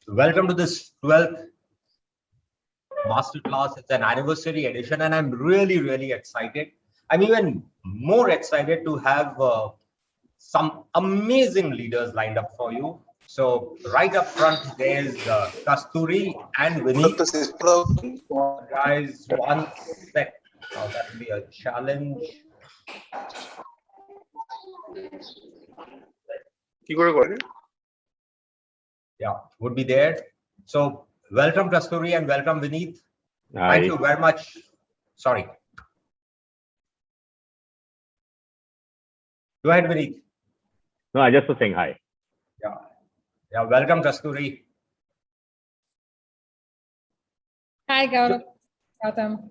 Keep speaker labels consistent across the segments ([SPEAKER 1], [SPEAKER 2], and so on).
[SPEAKER 1] Welcome to this 12th masterclass. It's an anniversary edition, and I'm really excited. I'm even more excited to have some amazing leaders lined up for you. So, right up front, there's Kasturi and Vineet. Guys, one sec. Now, that will be a challenge. Yeah, would be there. So, welcome, Kasturi, and welcome, Vineet.
[SPEAKER 2] Hi.
[SPEAKER 1] Thank you very much. Sorry. Go ahead, Vineet.
[SPEAKER 2] No, I just was saying hi.
[SPEAKER 1] Yeah. Welcome, Kasturi.
[SPEAKER 3] Hi, Gautam.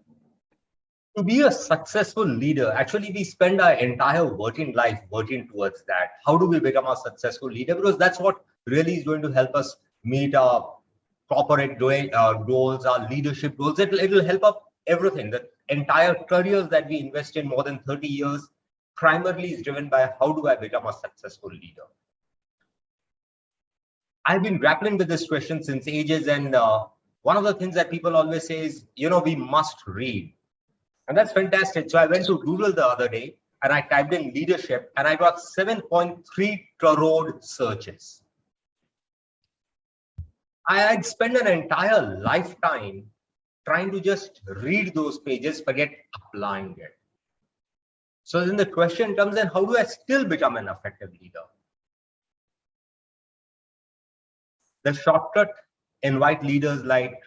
[SPEAKER 1] To be a successful leader, actually, we spend our entire working life working towards that. How do we become a successful leader? Because that's what really is going to help us meet our corporate goals, our leadership goals. It'll help up everything. The entire careers that we invest in more than 30 years primarily is driven by how do I become a successful leader? I've been grappling with this question since ages, and one of the things that people always say is, we must read. And that's fantastic. So I went to Google the other day and I typed in leadership and I got 7.3 crore searches. I'd spent an entire lifetime trying to just read those pages, forget applying it. So then the question comes in, how do I still become an effective leader? The shortcut: invite leaders like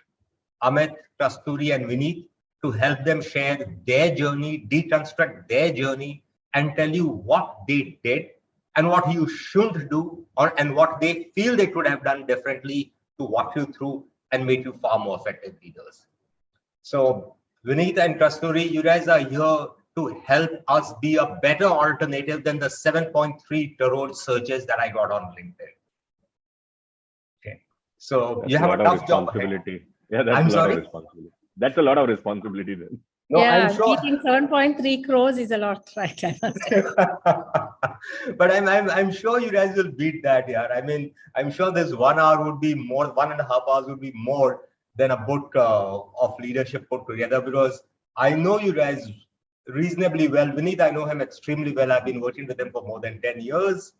[SPEAKER 1] Amit, Kasturi, and Vineet to help them share their journey, deconstruct their journey, and tell you what they did and what you shouldn't do, and what they feel they could have done differently to walk you through and make you far more effective leaders. So, Vineet and Kasturi, you guys are here to help us be a better alternative than the 7.3 crore searches that I got on LinkedIn. Okay, so
[SPEAKER 2] That's
[SPEAKER 1] you have a tough job
[SPEAKER 2] ahead.
[SPEAKER 1] Yeah,
[SPEAKER 2] that's a lot of responsibility. That's a lot of responsibility then.
[SPEAKER 3] No, yeah, I'm sure. Beating 7.3 crores is a lot, right?
[SPEAKER 1] But I'm sure you guys will beat that, yeah. I mean, I'm sure this 1 hour would be more, 1.5 hours would be more than a book of leadership put together, because I know you guys reasonably well. Vineet, I know him extremely well. I've been working with him for more than 10 years.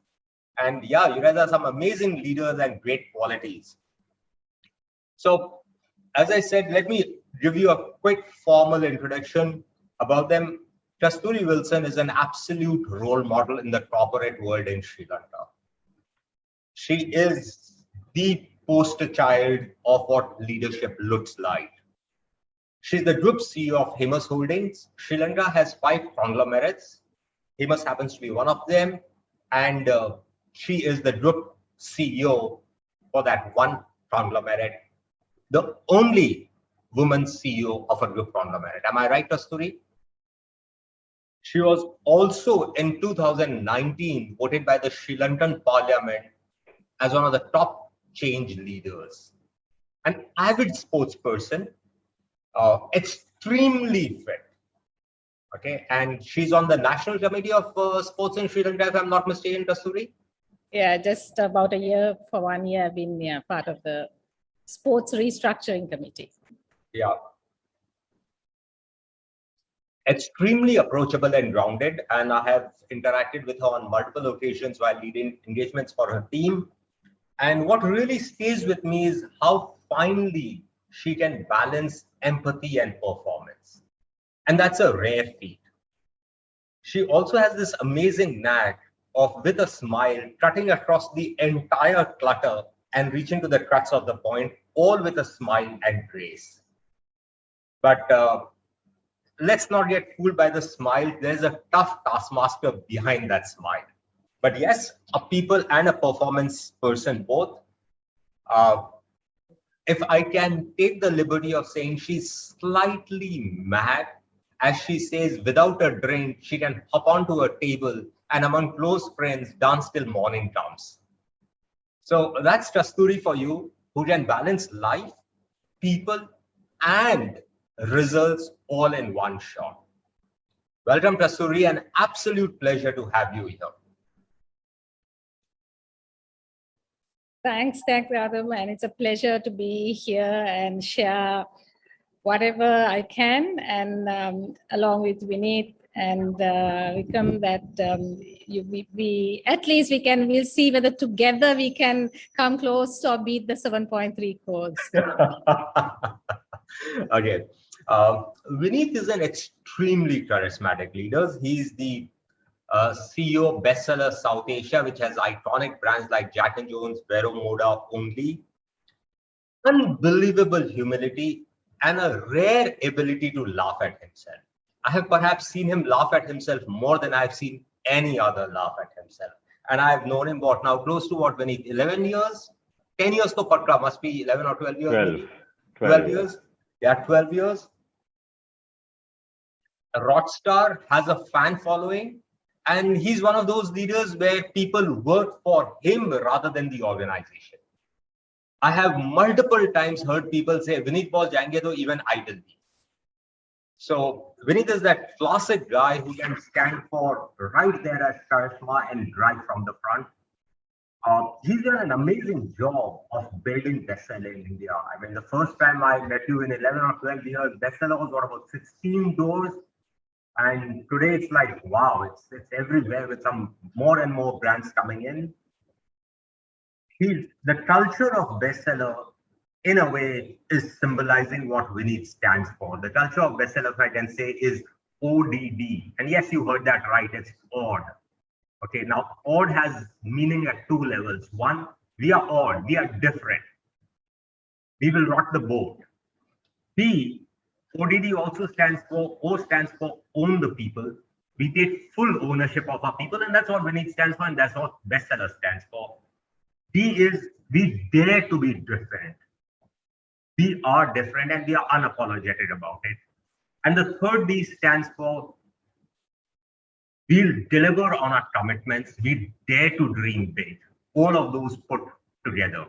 [SPEAKER 1] And yeah, you guys are some amazing leaders and great qualities. So, as I said, let me give you a quick formal introduction about them. Kasturi Wilson is an absolute role model in the corporate world in Sri Lanka. She is the poster child of what leadership looks like. She's the group CEO of Hemas Holdings. Sri Lanka has 5 conglomerates. Hemas happens to be one of them. And she is the group CEO for that one conglomerate, the only woman CEO of a group conglomerate. Am I right, Kasturi? She was also in 2019 voted by the Sri Lankan Parliament as one of the top change leaders. An avid sports person, extremely fit. Okay, and she's on the National Committee of Sports in Sri Lanka, if I'm not mistaken, Kasturi?
[SPEAKER 3] Yeah, just about a year. For 1 year, I've been part of the Sports Restructuring Committee.
[SPEAKER 1] Yeah. Extremely approachable and grounded, and I have interacted with her on multiple occasions while leading engagements for her team. And what really stays with me is how finely she can balance empathy and performance. And that's a rare feat. She also has this amazing knack of, with a smile, cutting across the entire clutter and reaching to the crux of the point, all with a smile and grace. But let's not get fooled by the smile. There's a tough taskmaster behind that smile. But yes, a people and a performance person both. If I can take the liberty of saying, she's slightly mad, as she says, without a drink, she can hop onto a table and among close friends, dance till morning comes. So that's Kasturi for you, who can balance life, people, and results all in one shot. Welcome, Kasturi. An absolute pleasure to have you here.
[SPEAKER 3] Thanks, Adam. And it's a pleasure to be here and share whatever I can, and along with Vineet and Vikram, that we at least we'll see whether together we can come close or beat the 7.3 crores.
[SPEAKER 1] Okay. Vineet is an extremely charismatic leader. He's the CEO of Bestseller South Asia, which has iconic brands like Jack and Jones, Vero Moda, Only. Unbelievable humility and a rare ability to laugh at himself. I have perhaps seen him laugh at himself more than I've seen any other laugh at himself. And I've known him now, close to Vineet, 11 years? 10 years to Pakka, must be 11 or 12 years. 12 years. Yeah, 12 years. Rockstar has a fan following, and he's one of those leaders where people work for him rather than the organization. I have multiple times heard people say, Vineet boss jayenge to even I will be. So Vineet is that classic guy who can stand for right there at charisma and drive from the front. He's done an amazing job of building Bestseller in India. I mean, the first time I met you in 11 or 12 years, Bestseller was about 16 doors. And today it's like, wow, it's everywhere with some more and more brands coming in. The culture of Bestseller, in a way, is symbolizing what Vineet stands for. The culture of Bestseller, if I can say, is ODD. And yes, you heard that right, it's odd. Okay, now odd has meaning at two levels. One, we are odd, we are different. We will rock the boat. B, ODD also stands for, O stands for own the people. We take full ownership of our people, and that's what Vineet stands for, and that's what Bestseller stands for. D is we dare to be different. We are different and we are unapologetic about it. And the third D stands for we'll deliver on our commitments. We dare to dream big. All of those put together.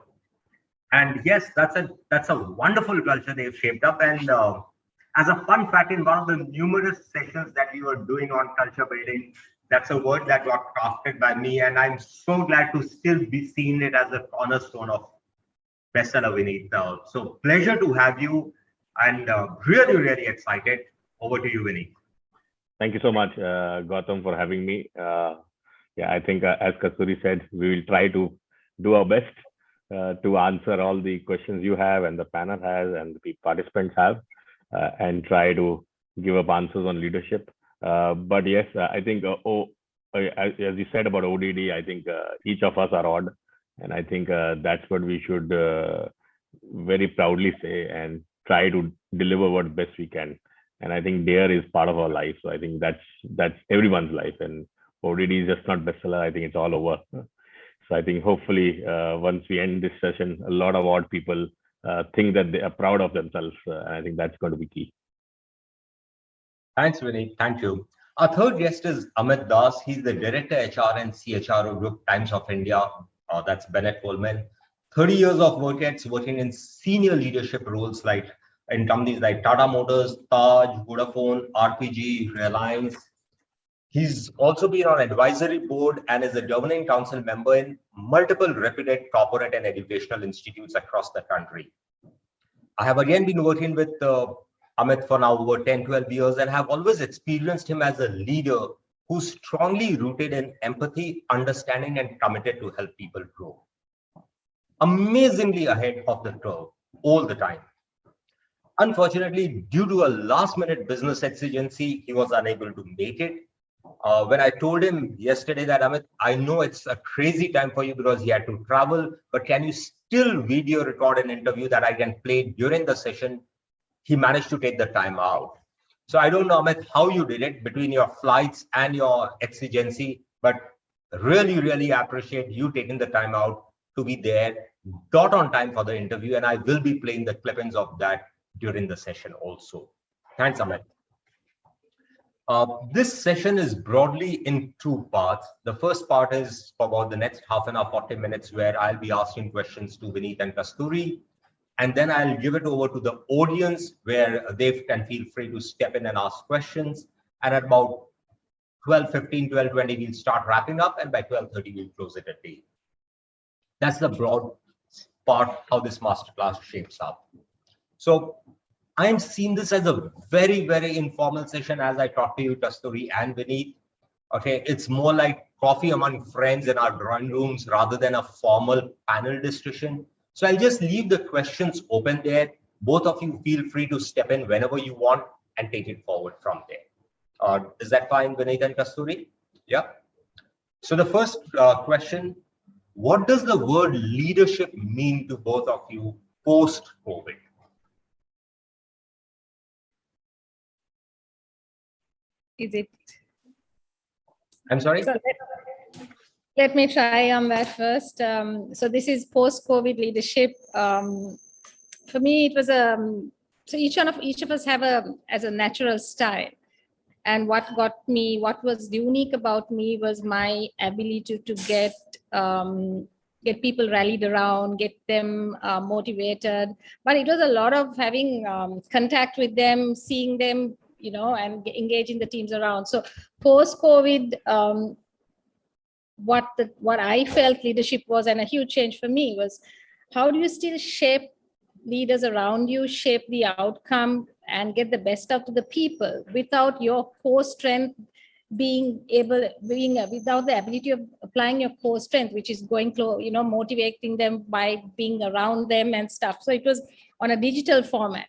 [SPEAKER 1] And yes, that's a wonderful culture they've shaped up. And as a fun fact, in one of the numerous sessions that we were doing on culture building, that's a word that got crafted by me, and I'm so glad to still be seeing it as a cornerstone of Bestseller, Vineet. So pleasure to have you, and really, really excited. Over to you, Vineet.
[SPEAKER 2] Thank you so much, Gautam, for having me. Yeah, I think as Kasturi said, we will try to do our best to answer all the questions you have and the panel has and the participants have, and try to give up answers on leadership. But yes, I think, as you said about ODD, I think each of us are odd. And I think that's what we should very proudly say and try to deliver what best we can. And I think dare is part of our life. So I think that's everyone's life. And ODD is just not Bestseller. I think it's all over. So I think hopefully once we end this session, a lot of odd people think that they are proud of themselves. And I think that's going to be key.
[SPEAKER 1] Thanks, Vineet. Thank you. Our third guest is Amit Das. He's the Director HR and CHRO Group, Times of India. That's Bennett Coleman. 30 years of working in senior leadership roles like in companies like Tata Motors, Taj, Vodafone, RPG, Reliance. He's also been on advisory board and is a governing council member in multiple reputed corporate and educational institutes across the country. I have again been working with Amit for now over 10, 12 years and have always experienced him as a leader who's strongly rooted in empathy, understanding, and committed to help people grow. Amazingly ahead of the curve all the time. Unfortunately, due to a last-minute business exigency, he was unable to make it. When I told him yesterday that, Amit, I know it's a crazy time for you because he had to travel, but can you still video record an interview that I can play during the session? He managed to take the time out. So I don't know, Amit, how you did it between your flights and your exigency, but really, really appreciate you taking the time out to be there, dot on time for the interview, and I will be playing the clippings of that during the session also. Thanks, Amit. This session is broadly in two parts. The first part is for about the next half an hour, 40 minutes, where I'll be asking questions to Vineet and Kasturi. And then I'll give it over to the audience where they can feel free to step in and ask questions. And at about 12:15, 12:20, we'll start wrapping up. And by 12:30, we'll close it at 8. That's the broad part how this masterclass shapes up. So I'm seeing this as a very, very informal session as I talk to you, Kasturi and Vineet. Okay, it's more like coffee among friends in our drawing rooms rather than a formal panel discussion. So I'll just leave the questions open there. Both of you feel free to step in whenever you want and take it forward from there. Is that fine, Vineet and Kasturi? Yeah. So the first question, what does the word leadership mean to both of you post-COVID?
[SPEAKER 3] Is it?
[SPEAKER 1] I'm sorry?
[SPEAKER 3] So let me try on that first. So this is post-COVID leadership. For me, it was so each of us have as a natural style. And what was unique about me was my ability to get people rallied around, get them motivated. But it was a lot of having contact with them, seeing them, and engaging the teams around. So post-COVID, what I felt leadership was, and a huge change for me, was how do you still shape leaders around you, shape the outcome, and get the best out of the people without your core strength without the ability of applying your core strength, which is motivating them by being around them and stuff. So it was on a digital format.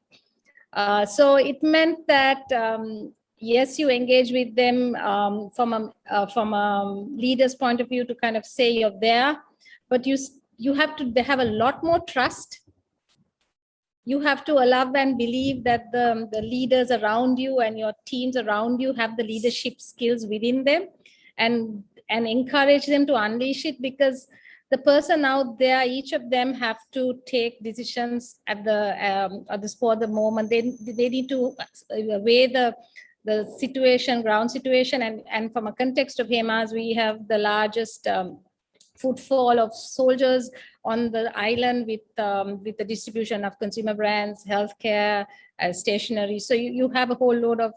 [SPEAKER 3] So it meant that yes, you engage with them from a leader's point of view to kind of say you're there, but you have to have a lot more trust. You have to allow and believe that the leaders around you and your teams around you have the leadership skills within them, and encourage them to unleash it, because the person out there, each of them have to take decisions at the spot, the moment. They need to weigh the situation, ground situation, and from a context of Hemas, we have the largest footfall of soldiers on the island with the distribution of consumer brands, healthcare, stationery. So you have a whole load of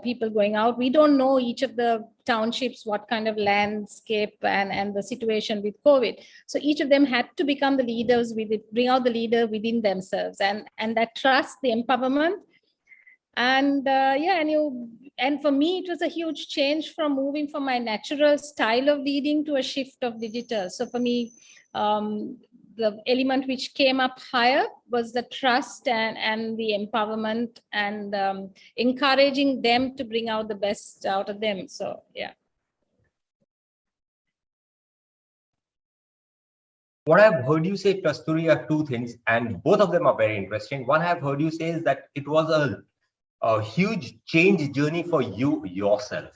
[SPEAKER 3] people going out. We don't know each of the townships, what kind of landscape and the situation with COVID. So each of them had to become the leaders bring out the leader within themselves, and that trust, the empowerment. And and for me, it was a huge change from moving from my natural style of leading to a shift of digital. So for me, the element which came up higher was the trust and the empowerment, and encouraging them to bring out the best out of them. So, yeah.
[SPEAKER 1] What I've heard you say, Kasturi, are two things, and both of them are very interesting. One I've heard you say is that it was a huge change journey for you yourself,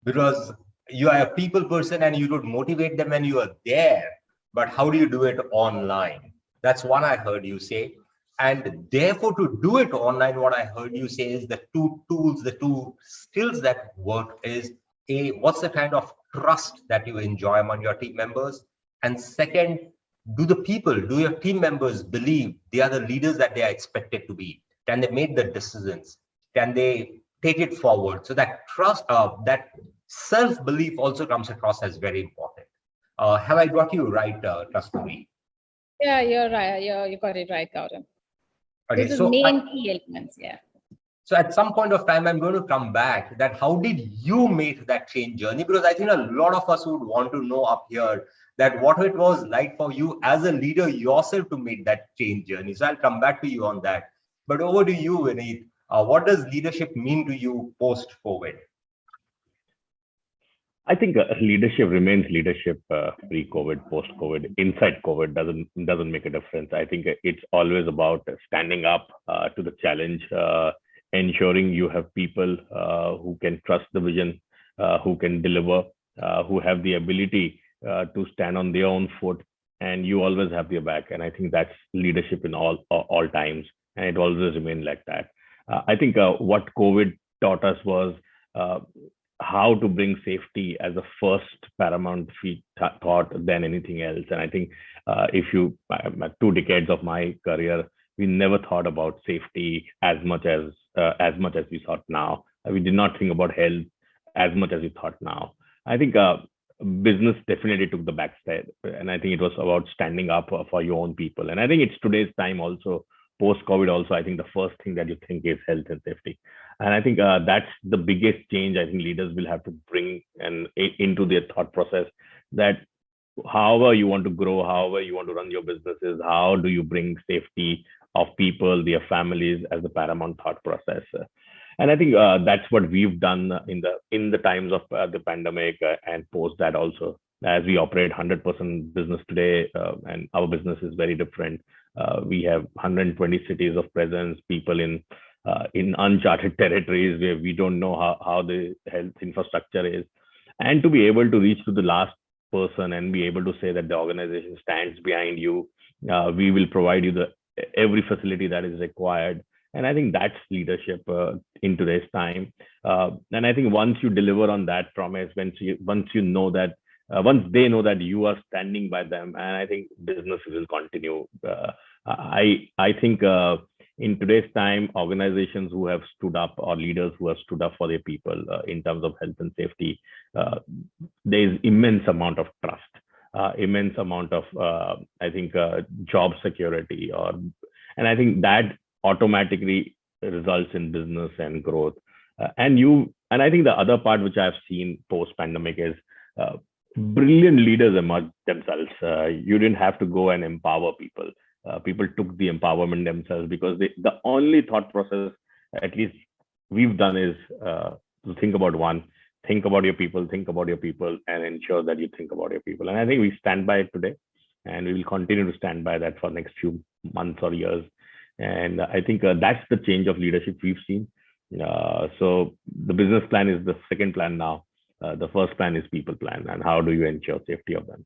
[SPEAKER 1] because you are a people person and you would motivate them when you are there, but how do you do it online? That's one I heard you say. And therefore, to do it online, what I heard you say is the two tools, the two skills that work is what's the kind of trust that you enjoy among your team members? And second, do your team members believe they are the leaders that they are expected to be? Can they make the decisions? Can they take it forward? So that trust, that self-belief also comes across as very important. Have I got you right, Kasturi?
[SPEAKER 3] Yeah, you're right. You got it right, Gautam.
[SPEAKER 1] Okay,
[SPEAKER 3] These are
[SPEAKER 1] so
[SPEAKER 3] main key elements, yeah.
[SPEAKER 1] So at some point of time, I'm going to come back that how did you make that change journey? Because I think a lot of us would want to know up here that what it was like for you as a leader yourself to make that change journey. So I'll come back to you on that. But over to you, Vineet. What does leadership mean to you post-COVID?
[SPEAKER 2] I think leadership remains leadership pre-COVID, post-COVID. Inside COVID doesn't make a difference. I think it's always about standing up to the challenge, ensuring you have people who can trust the vision, who can deliver, who have the ability to stand on their own foot, and you always have their back. And I think that's leadership in all times, and it always remain like that. I think what COVID taught us was how to bring safety as a first paramount thought than anything else. And I think if you 2 decades of my career, we never thought about safety as much as we thought now. We did not think about health as much as we thought now. I think business definitely took the backside, and I think it was about standing up for your own people. And I think it's today's time also, post-COVID also. I think the first thing that you think is health and safety, and I think that's the biggest change I think leaders will have to bring and into their thought process. That however you want to grow, however you want to run your businesses, how do you bring safety of people, their families as the paramount thought process? And I think that's what we've done in the times of the pandemic and post that also. As we operate 100% business today, and our business is very different. We have 120 cities of presence, people in uncharted territories where we don't know how the health infrastructure is, and to be able to reach to the last person and be able to say that the organization stands behind you. We will provide you every facility that is required. And I think that's leadership in today's time. And I think once you deliver on that promise, once you know that, once they know that you are standing by them, and I think business will continue. I think in today's time, organizations who have stood up, or leaders who have stood up for their people in terms of health and safety, there is immense amount of trust, immense amount of I think job security, and I think that automatically results in business and growth. And I think the other part which I've seen post pandemic is brilliant leaders emerge themselves. You didn't have to go and empower people. People took the empowerment themselves, because the only thought process, at least we've done, is to think about your people, and ensure that you think about your people. And I think we stand by it today, and we will continue to stand by that for next few months or years. And I think that's the change of leadership we've seen. So the business plan is the second plan now. The first plan is people plan, and how do you ensure safety of them?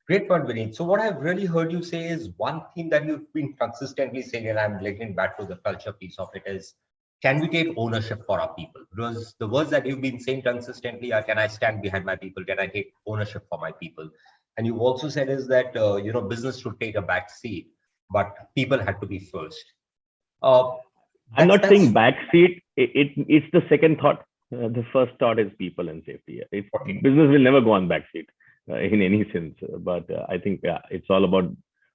[SPEAKER 1] Great point, Vineet. So what I've really heard you say is one thing that you've been consistently saying, and I'm linking back to the culture piece of it, is, can we take ownership for our people? Because the words that you've been saying consistently are, can I stand behind my people? Can I take ownership for my people? And you've also said is that, business should take a back seat, but people had to be first.
[SPEAKER 2] I'm not saying back seat. It's the second thought. The first thought is people and safety. Business will never go on back seat in any sense. But I think it's all about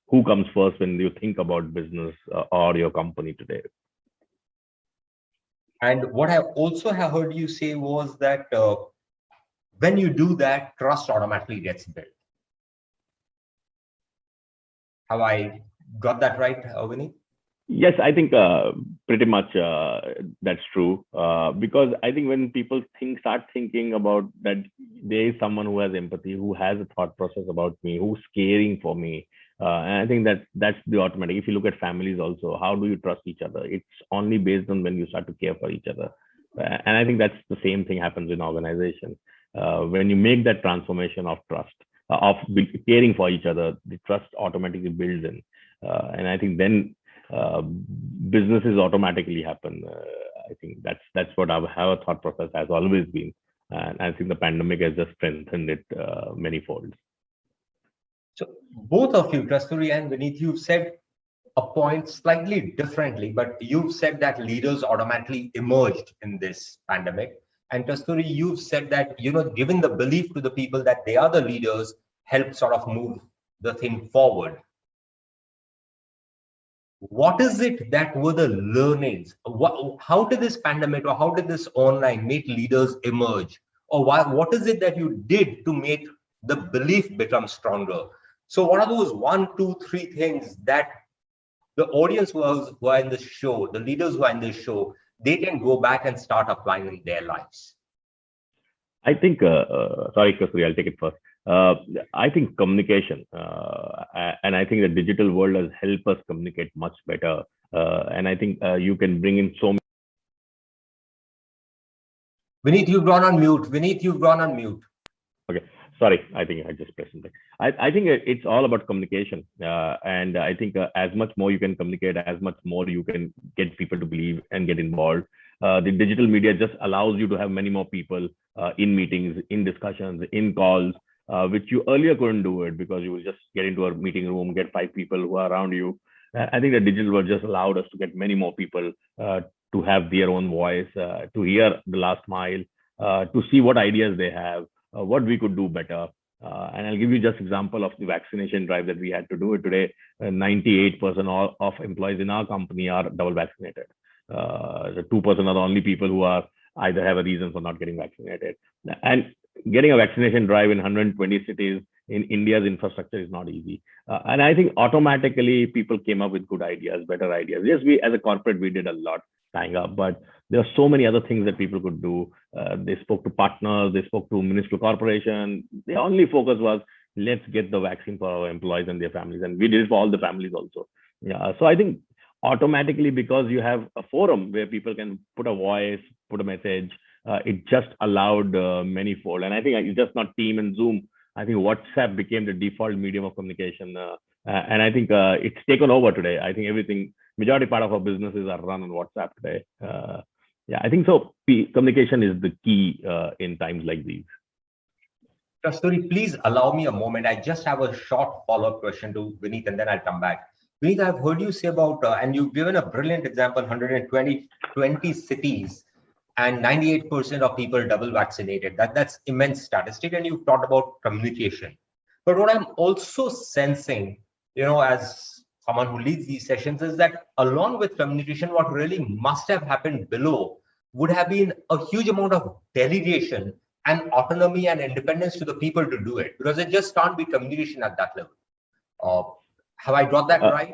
[SPEAKER 2] who comes first when you think about business or your company today.
[SPEAKER 1] And what I also have heard you say was that when you do that, trust automatically gets built. Have I got that right, Vineet?
[SPEAKER 2] Yes, I think pretty much that's true. Because I think when people start thinking about that, there is someone who has empathy, who has a thought process about me, who's caring for me. And I think that's the automatic. If you look at families also, how do you trust each other? It's only based on when you start to care for each other. And I think that's the same thing happens in organizations. When you make that transformation of trust, of caring for each other, the trust automatically builds in. And I think then businesses automatically happen. I think that's what our thought process has always been. And I think the pandemic has just strengthened it many folds.
[SPEAKER 1] So both of you, Kasturi and Vineet, you've said a point slightly differently, but you've said that leaders automatically emerged in this pandemic. And Kasturi, you've said that, given the belief to the people that they are the leaders, help sort of move the thing forward. What is it that were the learnings? How did this pandemic, or how did this online make leaders emerge? Or what is it that you did to make the belief become stronger? So what are those 1, 2, 3 things that the audience who are in the show, the leaders who are in this show, they can go back and start applying in their lives?
[SPEAKER 2] I think, sorry, Kasturi, I'll take it first. I think communication, and I think the digital world has helped us communicate much better. And I think you can bring in so many.
[SPEAKER 1] Vineet, you've gone on mute. Vineet, you've gone on mute.
[SPEAKER 2] Okay, sorry. I think I just pressed something. I think it's all about communication. And I think as much more you can communicate, as much more you can get people to believe and get involved. The digital media just allows you to have many more people in meetings, in discussions, in calls, which you earlier couldn't do it, because you will just get into a meeting room, get 5 people who are around you. I think the digital world just allowed us to get many more people to have their own voice, to hear the last mile, to see what ideas they have, what we could do better. And I'll give you just example of the vaccination drive that we had to do it today. 98% of employees in our company are double vaccinated. The 2% are the only people who are either have a reason for not getting vaccinated. And getting a vaccination drive in 120 cities in India's infrastructure is not easy. And I think automatically people came up with good ideas, better ideas. Yes, we as a corporate, we did a lot tying up, but there are so many other things that people could do. They spoke to partners, they spoke to municipal corporation. The only focus was, let's get the vaccine for our employees and their families. And we did it for all the families also. Yeah. So I think automatically, because you have a forum where people can put a voice, put a message, it just allowed manyfold. And I think it's just not Team and Zoom. I think WhatsApp became the default medium of communication. And I think it's taken over today. I think majority part of our businesses are run on WhatsApp today. Yeah, I think so. Communication is the key in times like these.
[SPEAKER 1] Kasturi, please allow me a moment. I just have a short follow-up question to Vineet, and then I'll come back. Vineet, I've heard you say about, and you've given a brilliant example, 120 cities and 98% of people double vaccinated. That's immense statistic. And you've talked about communication. But what I'm also sensing, as someone who leads these sessions, is that along with communication, what really must have happened below would have been a huge amount of delegation and autonomy and independence to the people to do it, because it just can't be communication at that level. Have I got that right?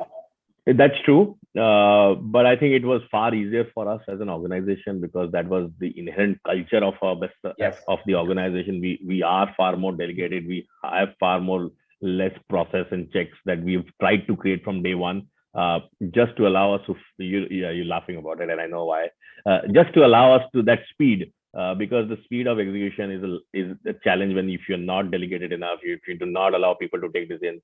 [SPEAKER 2] That's true. But I think it was far easier for us as an organization, because that was the inherent culture of our of the organization. We are far more delegated. We have far more less process and checks that we've tried to create from day one, just to allow us to, you're laughing about it, and I know why, just to allow us to that speed, because the speed of execution is a challenge if you're not delegated enough, if you do not allow people to take decisions.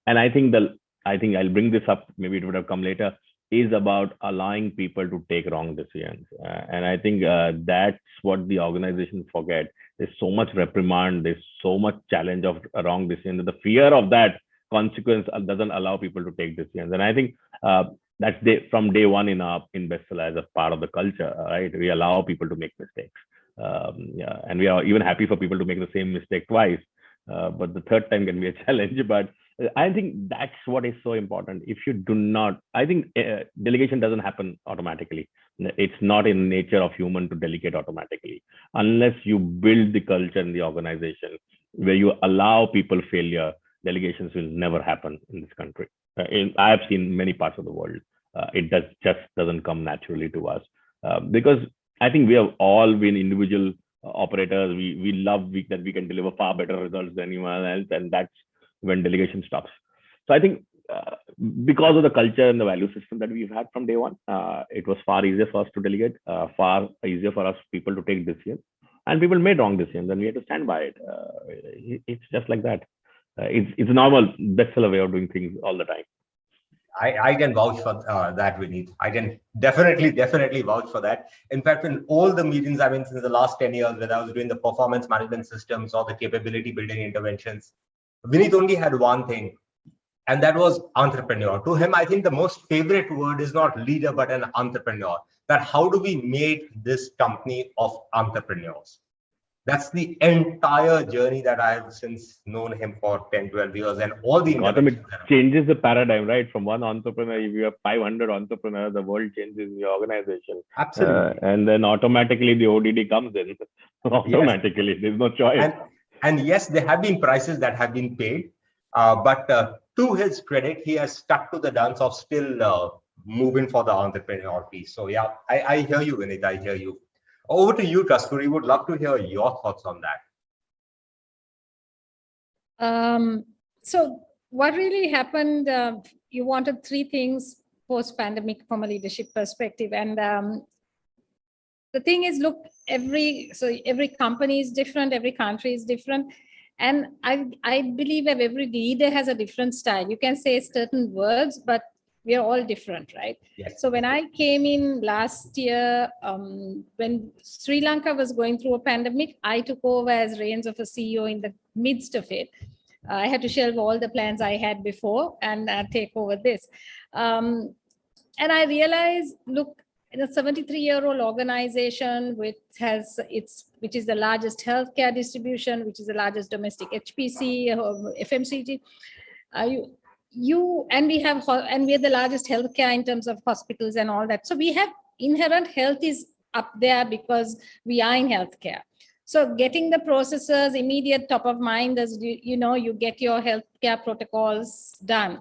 [SPEAKER 2] And I think I'll bring this up, maybe it would have come later, is about allowing people to take wrong decisions. And I think that's what the organizations forget. There's so much reprimand, there's so much challenge of a wrong decision, that the fear of that consequence doesn't allow people to take decisions. And I think that's from day one in Bestseller as a part of the culture, right? We allow people to make mistakes. And we are even happy for people to make the same mistake twice. But the third time can be a challenge. But I think that's what is so important. If you do not, I think delegation doesn't happen automatically. It's not in nature of human to delegate automatically, unless you build the culture in the organization where you allow people failure. Delegations will never happen in this country. I have seen many parts of the world. It just doesn't come naturally to us, because I think we have all been individual operators. We love that we can deliver far better results than anyone else, and that's when delegation stops. So I think because of the culture and the value system that we've had from day one, it was far easier for us to delegate, far easier for us people to take decisions, and people made wrong decisions, and we had to stand by it. It's just like that. It's a normal Bestseller way of doing things all the time.
[SPEAKER 1] I can vouch for that, Vineet. I can definitely vouch for that. In fact, in all the meetings, since the last 10 years, whether I was doing the performance management systems or the capability building interventions, Vineet only had one thing, and that was entrepreneur. To him, I think the most favorite word is not leader, but an entrepreneur. That how do we make this company of entrepreneurs? That's the entire journey that I've since known him for 10, 12 years, and all the
[SPEAKER 2] it changes the paradigm, right? From one entrepreneur, if you have 500 entrepreneurs, the world changes in your organization.
[SPEAKER 1] Absolutely.
[SPEAKER 2] And then automatically the ODD comes in. Automatically, yes. There's no choice.
[SPEAKER 1] And yes, there have been prices that have been paid, but to his credit, he has stuck to the dance of still moving for the entrepreneur piece. So yeah, I hear you, Vineet. I hear you. Over to you, Kasturi. Would love to hear your thoughts on
[SPEAKER 3] that. So what really happened, you wanted 3 things post-pandemic from a leadership perspective. And the thing is, look, every company is different, every country is different. And I believe that every leader has a different style. You can say certain words, but we are all different, right?
[SPEAKER 1] Yes.
[SPEAKER 3] So when I came in last year, when Sri Lanka was going through a pandemic, I took over as reins of a CEO in the midst of it. I had to shelve all the plans I had before and take over this. And I realized, look, in a 73-year-old organization which is the largest healthcare distribution, which is the largest domestic HPC, FMCG. And we're the largest healthcare in terms of hospitals and all that. So we have inherent health is up there because we are in healthcare. So getting the processes immediate top of mind as you get your healthcare protocols done.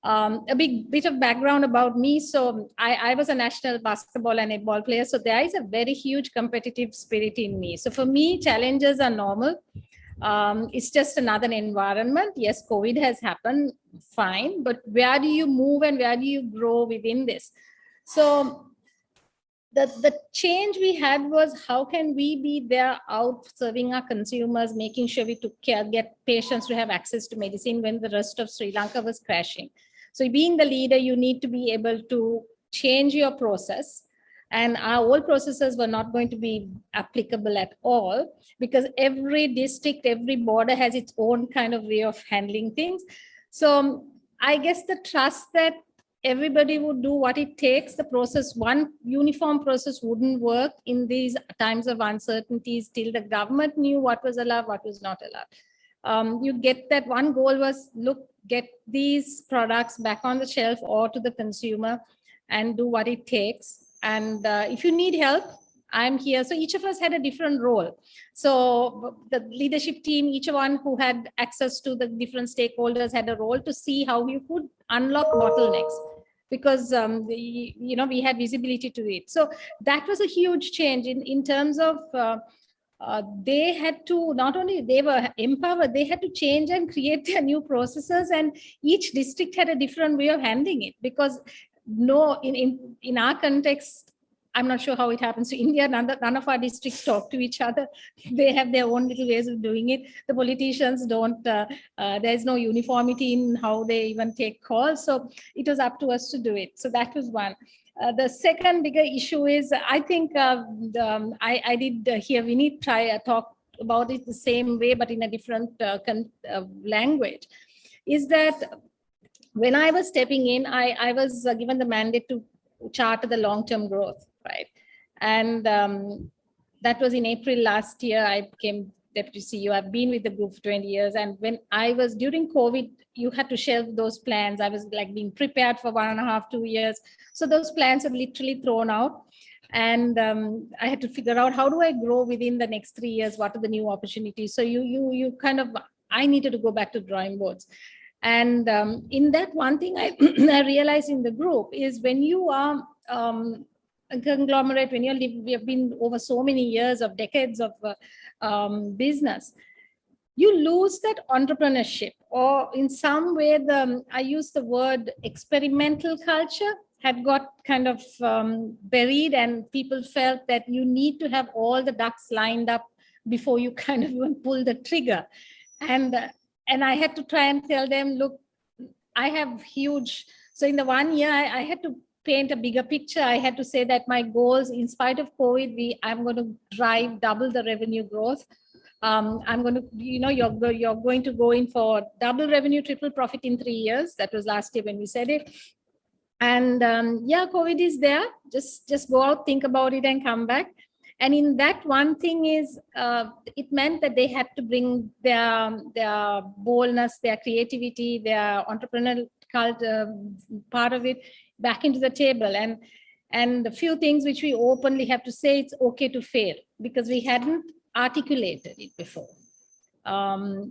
[SPEAKER 3] A big bit of background about me. So I was a national basketball and netball player. So there is a very huge competitive spirit in me. So for me, challenges are normal. It's just another environment. Yes, COVID has happened, fine. But where do you move and where do you grow within this? So the change we had was, how can we be there out serving our consumers, making sure we took care, get patients to have access to medicine when the rest of Sri Lanka was crashing. So being the leader, you need to be able to change your process. And our old processes were not going to be applicable at all, because every district, every border has its own kind of way of handling things. So I guess the trust that everybody would do what it takes, the process, one uniform process wouldn't work in these times of uncertainties till the government knew what was allowed, what was not allowed. You get that one goal was, get these products back on the shelf or to the consumer and do what it takes. And if you need help, I'm here. So each of us had a different role. So the leadership team, each one who had access to the different stakeholders had a role to see how you could unlock bottlenecks, because we had visibility to it. So that was a huge change in terms of they had to, not only they were empowered, they had to change and create their new processes, and each district had a different way of handling it, because in our context, I'm not sure how it happens to India. None of our districts talk to each other. They have their own little ways of doing it. The politicians don't, there's no uniformity in how they even take calls. So it was up to us to do it. So that was one. The second bigger issue is, I think I did hear Vineet talk about it the same way, but in a different language, is that when I was stepping in, I was given the mandate to chart the long-term growth, right? And that was in April last year. I became deputy CEO. I've been with the group for 20 years. And when I was during COVID, you had to shelve those plans. I was like being prepared for 1.5, 2 years. So those plans are literally thrown out. And I had to figure out, how do I grow within the next 3 years? What are the new opportunities? So you kind of, I needed to go back to drawing boards. And in that, one thing I realized in the group is, when you are a conglomerate, when we have been over so many years of decades of business, you lose that entrepreneurship, or in some way, I use the word experimental culture had got kind of buried, and people felt that you need to have all the ducks lined up before you kind of even pull the trigger. And I had to try and tell them, look, I have huge, so in the 1 year, I had to paint a bigger picture. I had to say that my goals, in spite of COVID, I'm going to drive double the revenue growth. I'm going to, you're going to go in for double revenue, triple profit in 3 years. That was last year when we said it. And yeah, COVID is there. Just go out, think about it, and come back. And in that, one thing is, it meant that they had to bring their boldness, their creativity, their entrepreneurial part of it back into the table. And the few things which we openly have to say, it's okay to fail, because we hadn't articulated it before.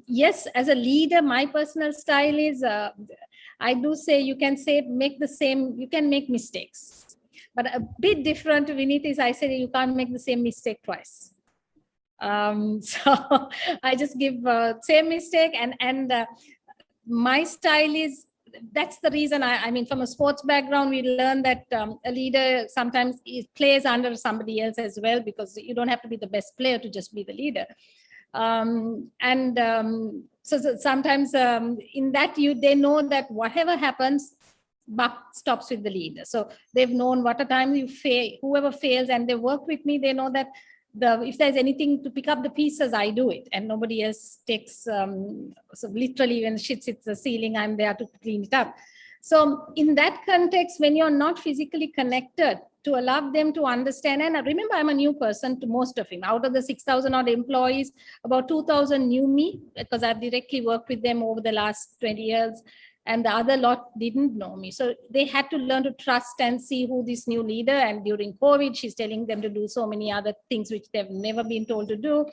[SPEAKER 3] Yes, as a leader, my personal style is, I do say, you can make mistakes. But a bit different to Vineet is, I say you can't make the same mistake twice. So I just give same mistake, and my style is, that's the reason I mean, from a sports background, we learn that a leader sometimes plays under somebody else as well, because you don't have to be the best player to just be the leader. So sometimes in that, they know that whatever happens, buck stops with the leader. So they've known what a time you fail, whoever fails, and they work with me, they know that if there's anything to pick up the pieces, I do it, and nobody else takes, so literally when shit hits the ceiling, I'm there to clean it up. So in that context, when you're not physically connected, to allow them to understand. And remember, I'm a new person to most of them. Out of the 6,000 odd employees, about 2,000 knew me because I've directly worked with them over the last 20 years. And the other lot didn't know me. So they had to learn to trust and see who this new leader. And during COVID, she's telling them to do so many other things which they've never been told to do.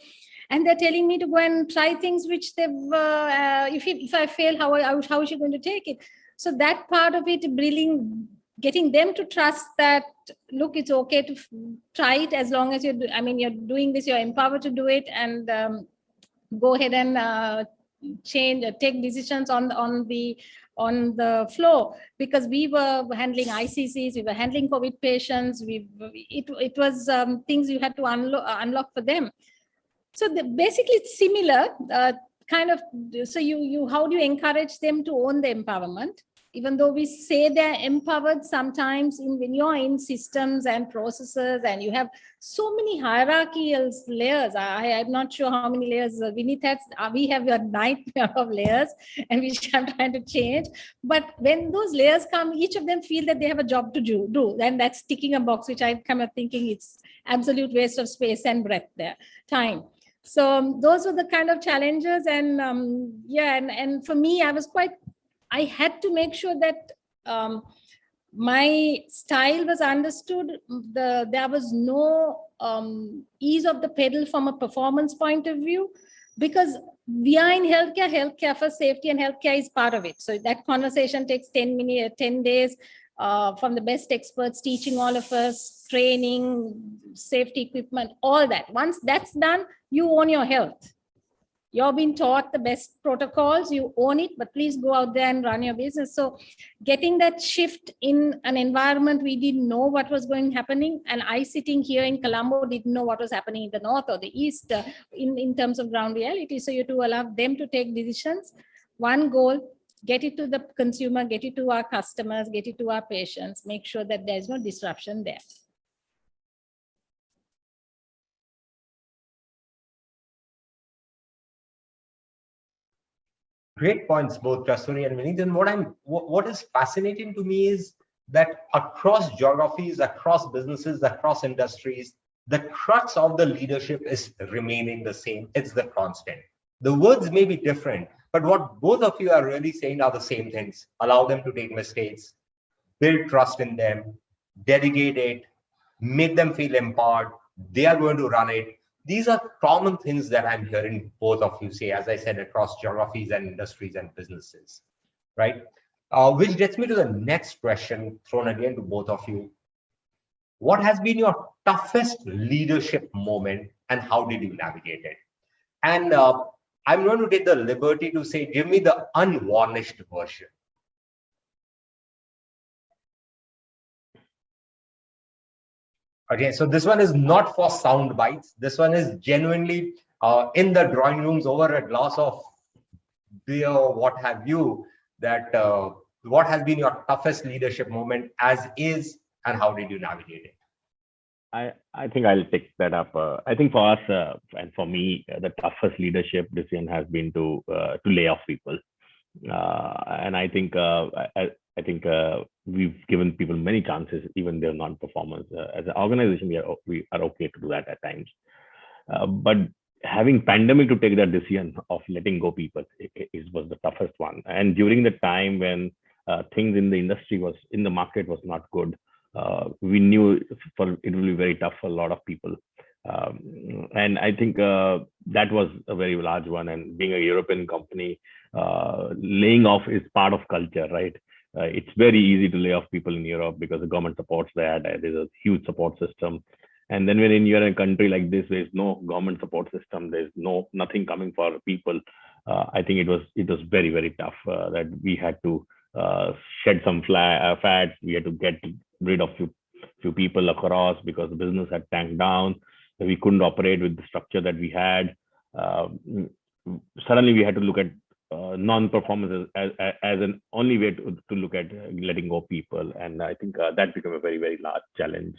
[SPEAKER 3] And they're telling me to go and try things which they've, if I fail, how is she going to take it? So that part of it, getting them to trust that, look, it's okay to try it as long as you're doing this, you're empowered to do it, and go ahead and change, take decisions on the floor, because we were handling ICCs, we were handling COVID patients, it was things you had to unlock for them. So basically it's similar kind of. So how do you encourage them to own the empowerment? Even though we say they're empowered, sometimes when you're in systems and processes and you have so many hierarchical layers, I'm not sure how many layers Vineet has. We have a nightmare of layers, and which I'm trying to change. But when those layers come, each of them feel that they have a job to do, and that's ticking a box, which I come up thinking it's absolute waste of space and breath there, time. So those were the kind of challenges, and and for me, I had to make sure that my style was understood. There was no ease of the pedal from a performance point of view, because we are in healthcare for safety, and healthcare is part of it. So that conversation takes 10 days from the best experts teaching all of us, training, safety equipment, all that. Once that's done, you own your health. You're being taught the best protocols, you own it, but please go out there and run your business. So getting that shift in an environment, we didn't know what was happening. And I, sitting here in Colombo, didn't know what was happening in the north or the east in terms of ground reality. So you to allow them to take decisions. One goal, get it to the consumer, get it to our customers, get it to our patients, make sure that there's no disruption there.
[SPEAKER 1] Great points, both Kasturi and Vineet. And what is fascinating to me is that across geographies, across businesses, across industries, the crux of the leadership is remaining the same. It's the constant. The words may be different, but what both of you are really saying are the same things. Allow them to take mistakes, build trust in them, delegate it, make them feel empowered. They are going to run it. These are common things that I'm hearing both of you say, as I said, across geographies and industries and businesses, right? Which gets me to the next question, thrown again to both of you. What has been your toughest leadership moment, and how did you navigate it? And I'm going to take the liberty to say, give me the unvarnished version. Okay, so this one is not for sound bites. This one is genuinely in the drawing rooms over a glass of beer or what have you, that what has been your toughest leadership moment as is, and how did you navigate it?
[SPEAKER 2] I think I'll pick that up. I think for us and for me, the toughest leadership decision has been to lay off people. And I think we've given people many chances, even their non-performance. As an organization, we are okay to do that at times. But having pandemic to take that decision of letting go people was the toughest one. And during the time when things in the industry in the market was not good, we knew it will be very tough for a lot of people. And I think that was a very large one. And being a European company, laying off is part of culture, right? It's very easy to lay off people in Europe because the government supports that. There's a huge support system. And then when you're in a country like this, there's no government support system. There's nothing coming for people. I think it was very, very tough that we had to shed some fats. We had to get rid of few people across because the business had tanked down. So we couldn't operate with the structure that we had. Suddenly we had to look at non-performance as an only way to look at letting go people. And I think that became a very, very large challenge.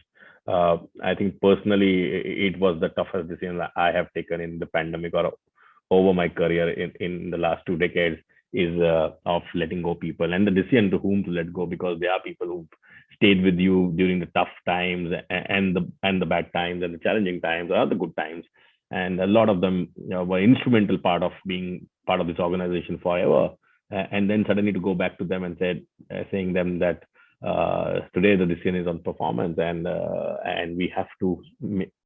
[SPEAKER 2] I think personally, it was the toughest decision that I have taken in the pandemic or over my career in the last 2 decades is of letting go people, and the decision to whom to let go, because there are people who stayed with you during the tough times and the bad times and the challenging times or the good times. And a lot of them were instrumental part of being part of this organization forever. And then suddenly to go back to them and saying them that today the decision is on performance, and we have to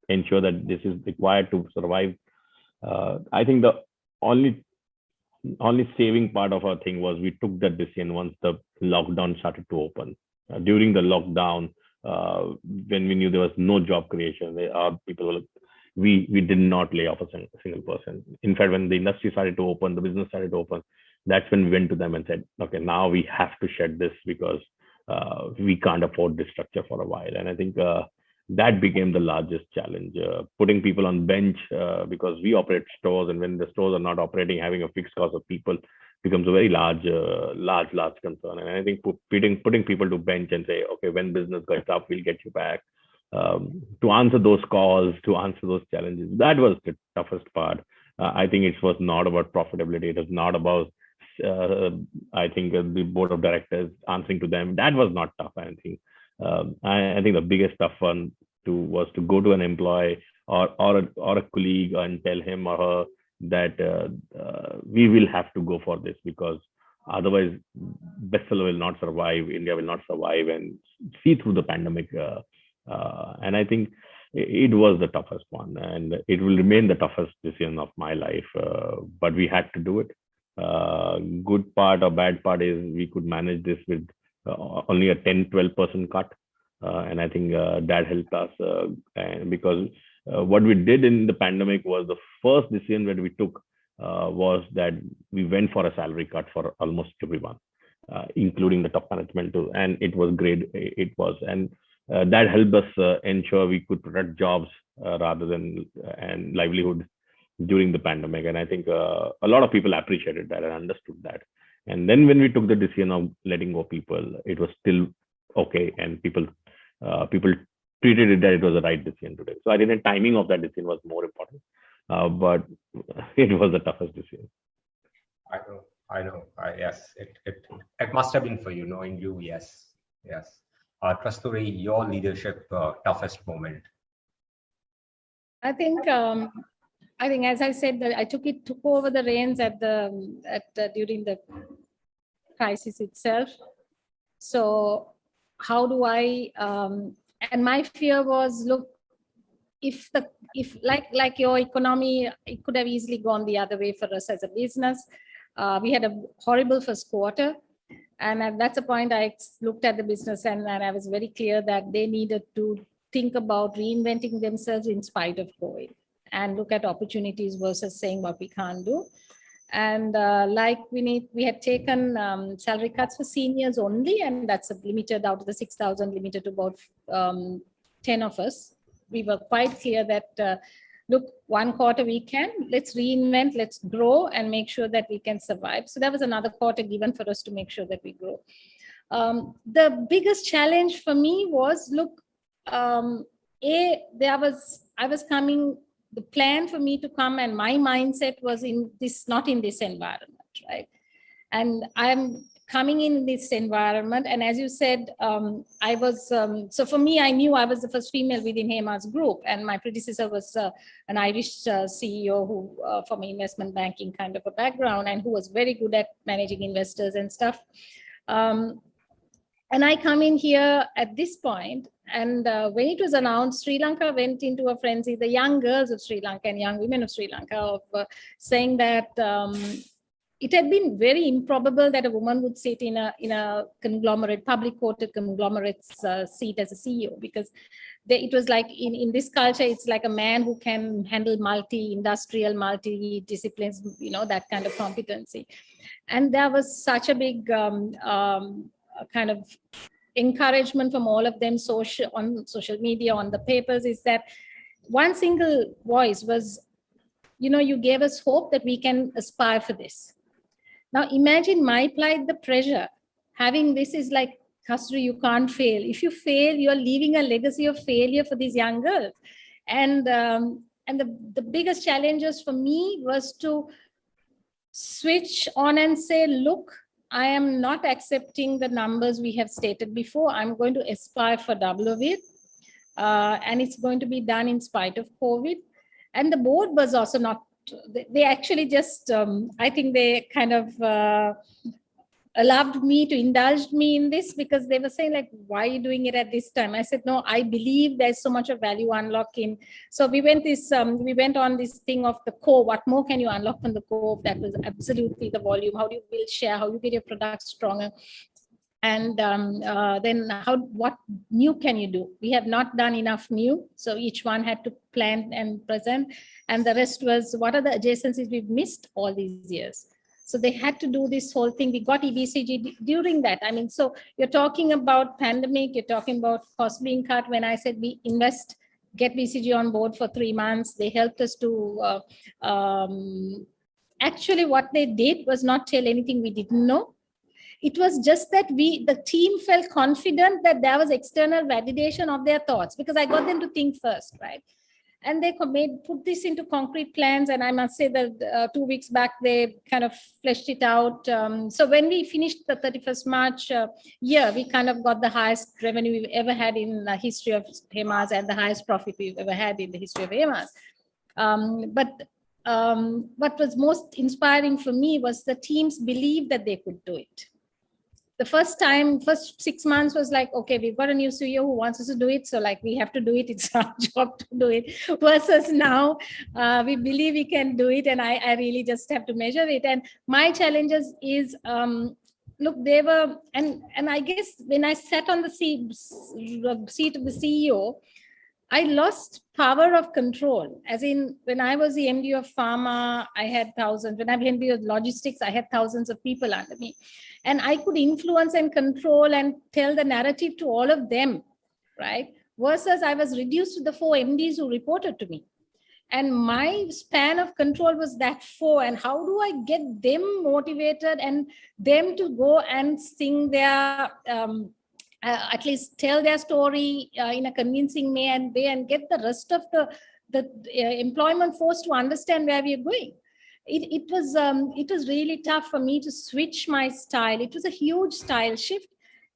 [SPEAKER 2] ensure that this is required to survive. I think the only saving part of our thing was we took that decision once the lockdown started to open. During the lockdown, when we knew there was no job creation, we did not lay off a single person. In fact, when the industry started to open, the business started to open, that's when we went to them and said, okay, now we have to shed this because we can't afford this structure for a while. And I think that became the largest challenge, putting people on bench because we operate stores, and when the stores are not operating, having a fixed cost of people becomes a very large concern. And I think putting people to bench and say, okay, when business goes up, we'll get you back. To answer those calls, to answer those challenges, that was the toughest part. I think it was not about profitability. It was not about, I think, the board of directors answering to them. That was not tough. I think the biggest tough one was to go to an employee or a colleague and tell him or her that we will have to go for this because otherwise bestseller will not survive, India will not survive and see through the pandemic. And I think it was the toughest one, and it will remain the toughest decision of my life. But we had to do it. Good part or bad part is we could manage this with only a 10-12% cut. And I think that helped us. And because what we did in the pandemic was the first decision that we took was that we went for a salary cut for almost everyone, including the top management too. And it was great. It was. And that helped us ensure we could protect jobs rather than and livelihood during the pandemic. And I think a lot of people appreciated that and understood that. And then when we took the decision of letting go people, it was still okay, and people treated it that it was the right decision to take. So I think the timing of that decision was more important, but it was the toughest decision.
[SPEAKER 1] I know. Yes, it must have been for you, knowing you. Yes. Kasturi, your leadership toughest moment.
[SPEAKER 3] I think as I said, that I took over the reins during the crisis itself. So how do I? And my fear was, look, if like your economy, it could have easily gone the other way for us as a business. We had a horrible first quarter. And that's a point I looked at the business and I was very clear that they needed to think about reinventing themselves in spite of COVID and look at opportunities versus saying what we can't do. And like we had taken salary cuts for seniors only, and that's limited out of the 6,000, limited to about 10 of us. We were quite clear that look, one quarter let's reinvent, let's grow and make sure that we can survive. So that was another quarter given for us to make sure that we grow. The biggest challenge for me was, look, I was coming, the plan for me to come and my mindset was not in this environment, right? And I'm coming in this environment. And as you said, I was, so for me, I knew I was the first female within Hema's group. And my predecessor was an Irish CEO who, from investment banking kind of a background, and who was very good at managing investors and stuff. And I come in here at this point, and when it was announced, Sri Lanka went into a frenzy, the young girls of Sri Lanka and young women of Sri Lanka, of saying that it had been very improbable that a woman would sit in a conglomerate, public quoted conglomerate's seat as a CEO, because it was like in this culture, it's like a man who can handle multi-industrial, multi-disciplines, that kind of competency. And there was such a big kind of encouragement from all of them on social media, on the papers, is that one single voice was, you gave us hope that we can aspire for this. Now imagine my plight, the pressure. Having this is like, Kasturi, you can't fail. If you fail, you're leaving a legacy of failure for these young girls. And the biggest challenges for me was to switch on and say, look, I am not accepting the numbers we have stated before. I'm going to aspire for double of it. And it's going to be done in spite of COVID. And the board was also not, they actually just, I think they kind of allowed me to indulge me in this, because they were saying like, why are you doing it at this time? I said, no, I believe there's so much of value unlocking. So we went on this thing of the core. What more can you unlock from the core? That was absolutely the volume. How do you build share? How do you get your product stronger? And then what new can you do? We have not done enough new. So each one had to plan and present. And the rest was, what are the adjacencies we've missed all these years? So they had to do this whole thing. We got EBCG during that. I mean, so you're talking about pandemic, you're talking about cost being cut. When I said we invest, get BCG on board for 3 months, they helped us to, actually what they did was not tell anything we didn't know. It was just that the team felt confident that there was external validation of their thoughts, because I got them to think first, right? And they put this into concrete plans. And I must say that 2 weeks back, they kind of fleshed it out. So when we finished the 31st March year, we kind of got the highest revenue we've ever had in the history of Hemas, and the highest profit we've ever had in the history of Hemas. But what was most inspiring for me was the teams believed that they could do it. The first 6 months was like, okay, we've got a new CEO who wants us to do it. So like, we have to do it. It's our job to do it. Versus now, we believe we can do it. And I really just have to measure it. And my challenges is, look, they were, and I guess when I sat on the seat of the CEO, I lost power of control. As in, when I was the MD of pharma, I had thousands. When I was MD of logistics, I had thousands of people under me. And I could influence and control and tell the narrative to all of them, right? Versus I was reduced to the 4 MDs who reported to me. And my span of control was that 4. And how do I get them motivated and them to go and sing their, at least tell their story in a convincing way and get the rest of the employment force to understand where we are going. It was really tough for me to switch my style. It was a huge style shift.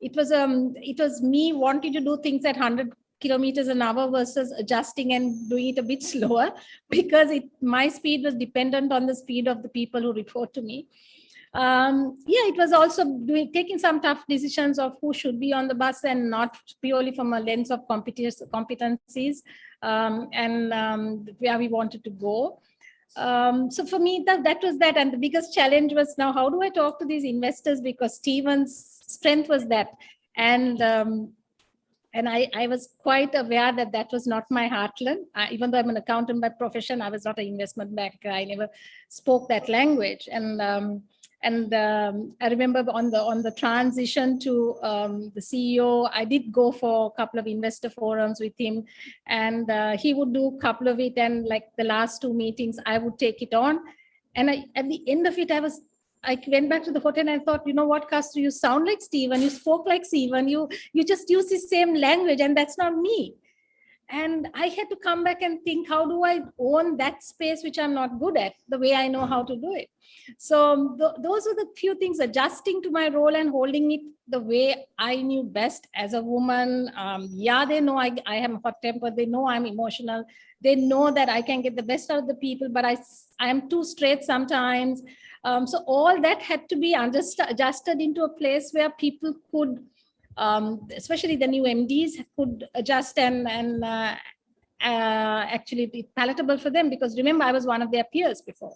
[SPEAKER 3] It was me wanting to do things at 100 kilometers an hour versus adjusting and doing it a bit slower, because my speed was dependent on the speed of the people who report to me. It was also taking some tough decisions of who should be on the bus, and not purely from a lens of competencies and where we wanted to go. So for me, that was that. And the biggest challenge was, now how do I talk to these investors? Because Stephen's strength was that. And I was quite aware that was not my heartland. Even though I'm an accountant by profession, I was not an investment banker. I never spoke that language. And I remember on the transition to the CEO, I did go for a couple of investor forums with him, and he would do a couple of it. And like the last 2 meetings, I would take it on. And at the end of it, I went back to the hotel and I thought, you know what, Kasturi, you sound like Stephen, you spoke like Stephen, you just use the same language, and that's not me. And I had to come back and think, how do I own that space which I'm not good at, the way I know how to do it? So those are the few things, adjusting to my role and holding it the way I knew best as a woman. They know I am hot tempered. They know I'm emotional. They know that I can get the best out of the people, but I am too straight sometimes. So all that had to be adjusted into a place where people could, especially the new MDs, could adjust and actually be palatable for them, because remember, I was one of their peers before.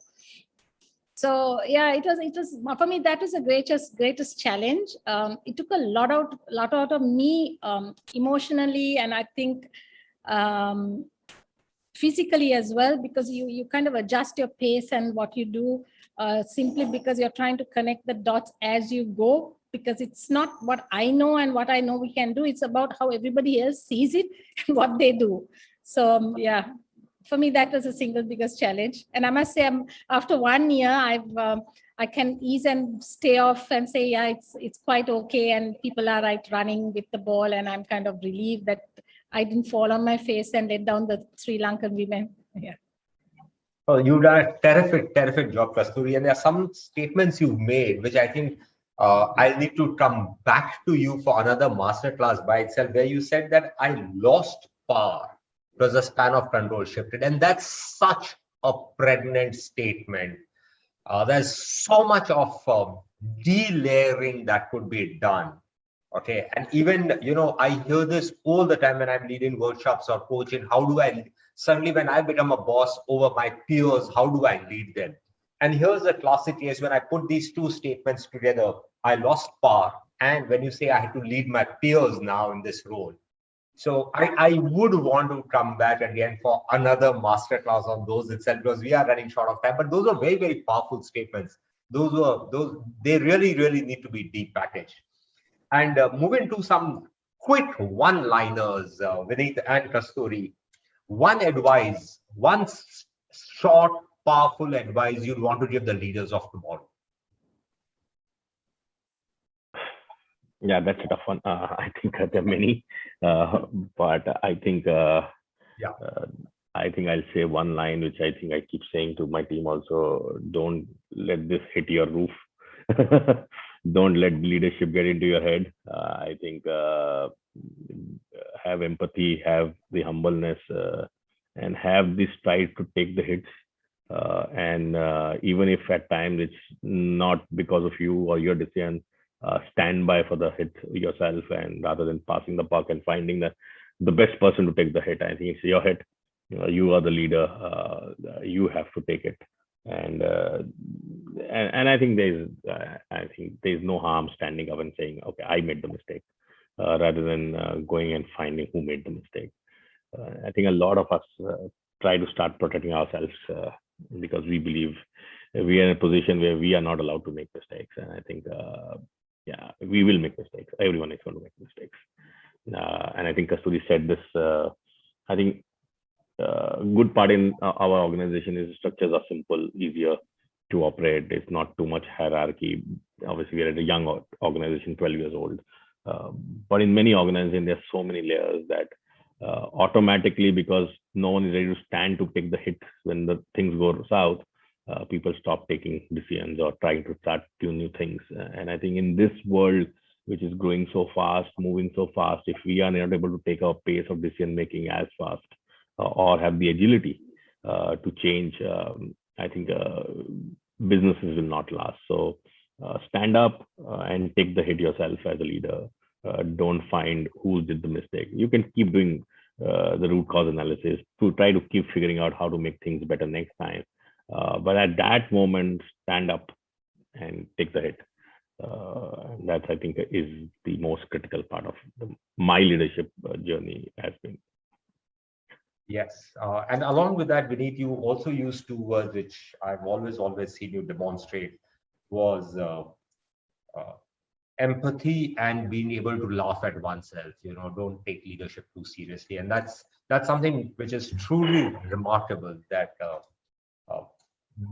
[SPEAKER 3] So yeah, it was for me, that was the greatest challenge. It took a lot out of me emotionally, and I think physically as well, because you kind of adjust your pace and what you do simply because you're trying to connect the dots as you go. Because it's not what I know and what I know we can do. It's about how everybody else sees it and what they do. So yeah, for me, that was the single biggest challenge. And I must say, after 1 year, I can ease and stay off and say, yeah, it's quite okay. And people are running with the ball. And I'm kind of relieved that I didn't fall on my face and let down the Sri Lankan women. Yeah.
[SPEAKER 1] Oh, you've done a terrific job, Kasturi. And there are some statements you've made, which I think I'll need to come back to you for another masterclass by itself, where you said that I lost power because the span of control shifted. And that's such a pregnant statement. There's so much of delayering that could be done. Okay. And even, I hear this all the time when I'm leading workshops or coaching. How do I suddenly, when I become a boss over my peers, how do I lead them? And here's a classic case when I put these two statements together. I lost power. And when you say I had to lead my peers now in this role. So I would want to come back again for another masterclass on those itself, because we are running short of time. But those are very, very powerful statements. They really, really need to be deep packaged. And moving to some quick one-liners, Vineet and Kasturi. One short, powerful advice you'd want to give the leaders of tomorrow.
[SPEAKER 2] Yeah, that's a tough one. I think there are many, but I think I think I'll say one line, which I think I keep saying to my team also: don't let this hit your roof. Don't let leadership get into your head. I think have empathy, have the humbleness, and have this try to take the hits. And even if at times it's not because of you or your decision, stand by for the hit yourself, and rather than passing the buck and finding the best person to take the hit. I think it's your hit. You are the leader. You have to take it. And I think there's no harm standing up and saying, okay, I made the mistake, rather than going and finding who made the mistake. I think a lot of us try to start protecting ourselves because we believe we are in a position where we are not allowed to make mistakes. And I think, we will make mistakes. Everyone is going to make mistakes. And I think Kasturi said this. I think good part in our organization is structures are simple, easier to operate. It's not too much hierarchy. Obviously, we're at a young organization, 12 years old. But in many organizations, there's so many layers that automatically, because no one is ready to stand to take the hit when the things go south, people stop taking decisions or trying to start do new things. And I think in this world, which is growing so fast, moving so fast, if we are not able to take our pace of decision making as fast, or have the agility to change, I think businesses will not last. So stand up and take the hit yourself as a leader. Don't find who did the mistake. You can keep doing the root cause analysis to try to keep figuring out how to make things better next time. But at that moment, stand up and take the hit. That, I think, is the most critical part of my leadership journey has been.
[SPEAKER 1] Yes. And along with that, Vineet, you also used two words which I've always seen you demonstrate, was empathy and being able to laugh at oneself. Don't take leadership too seriously. And that's something which is truly remarkable, that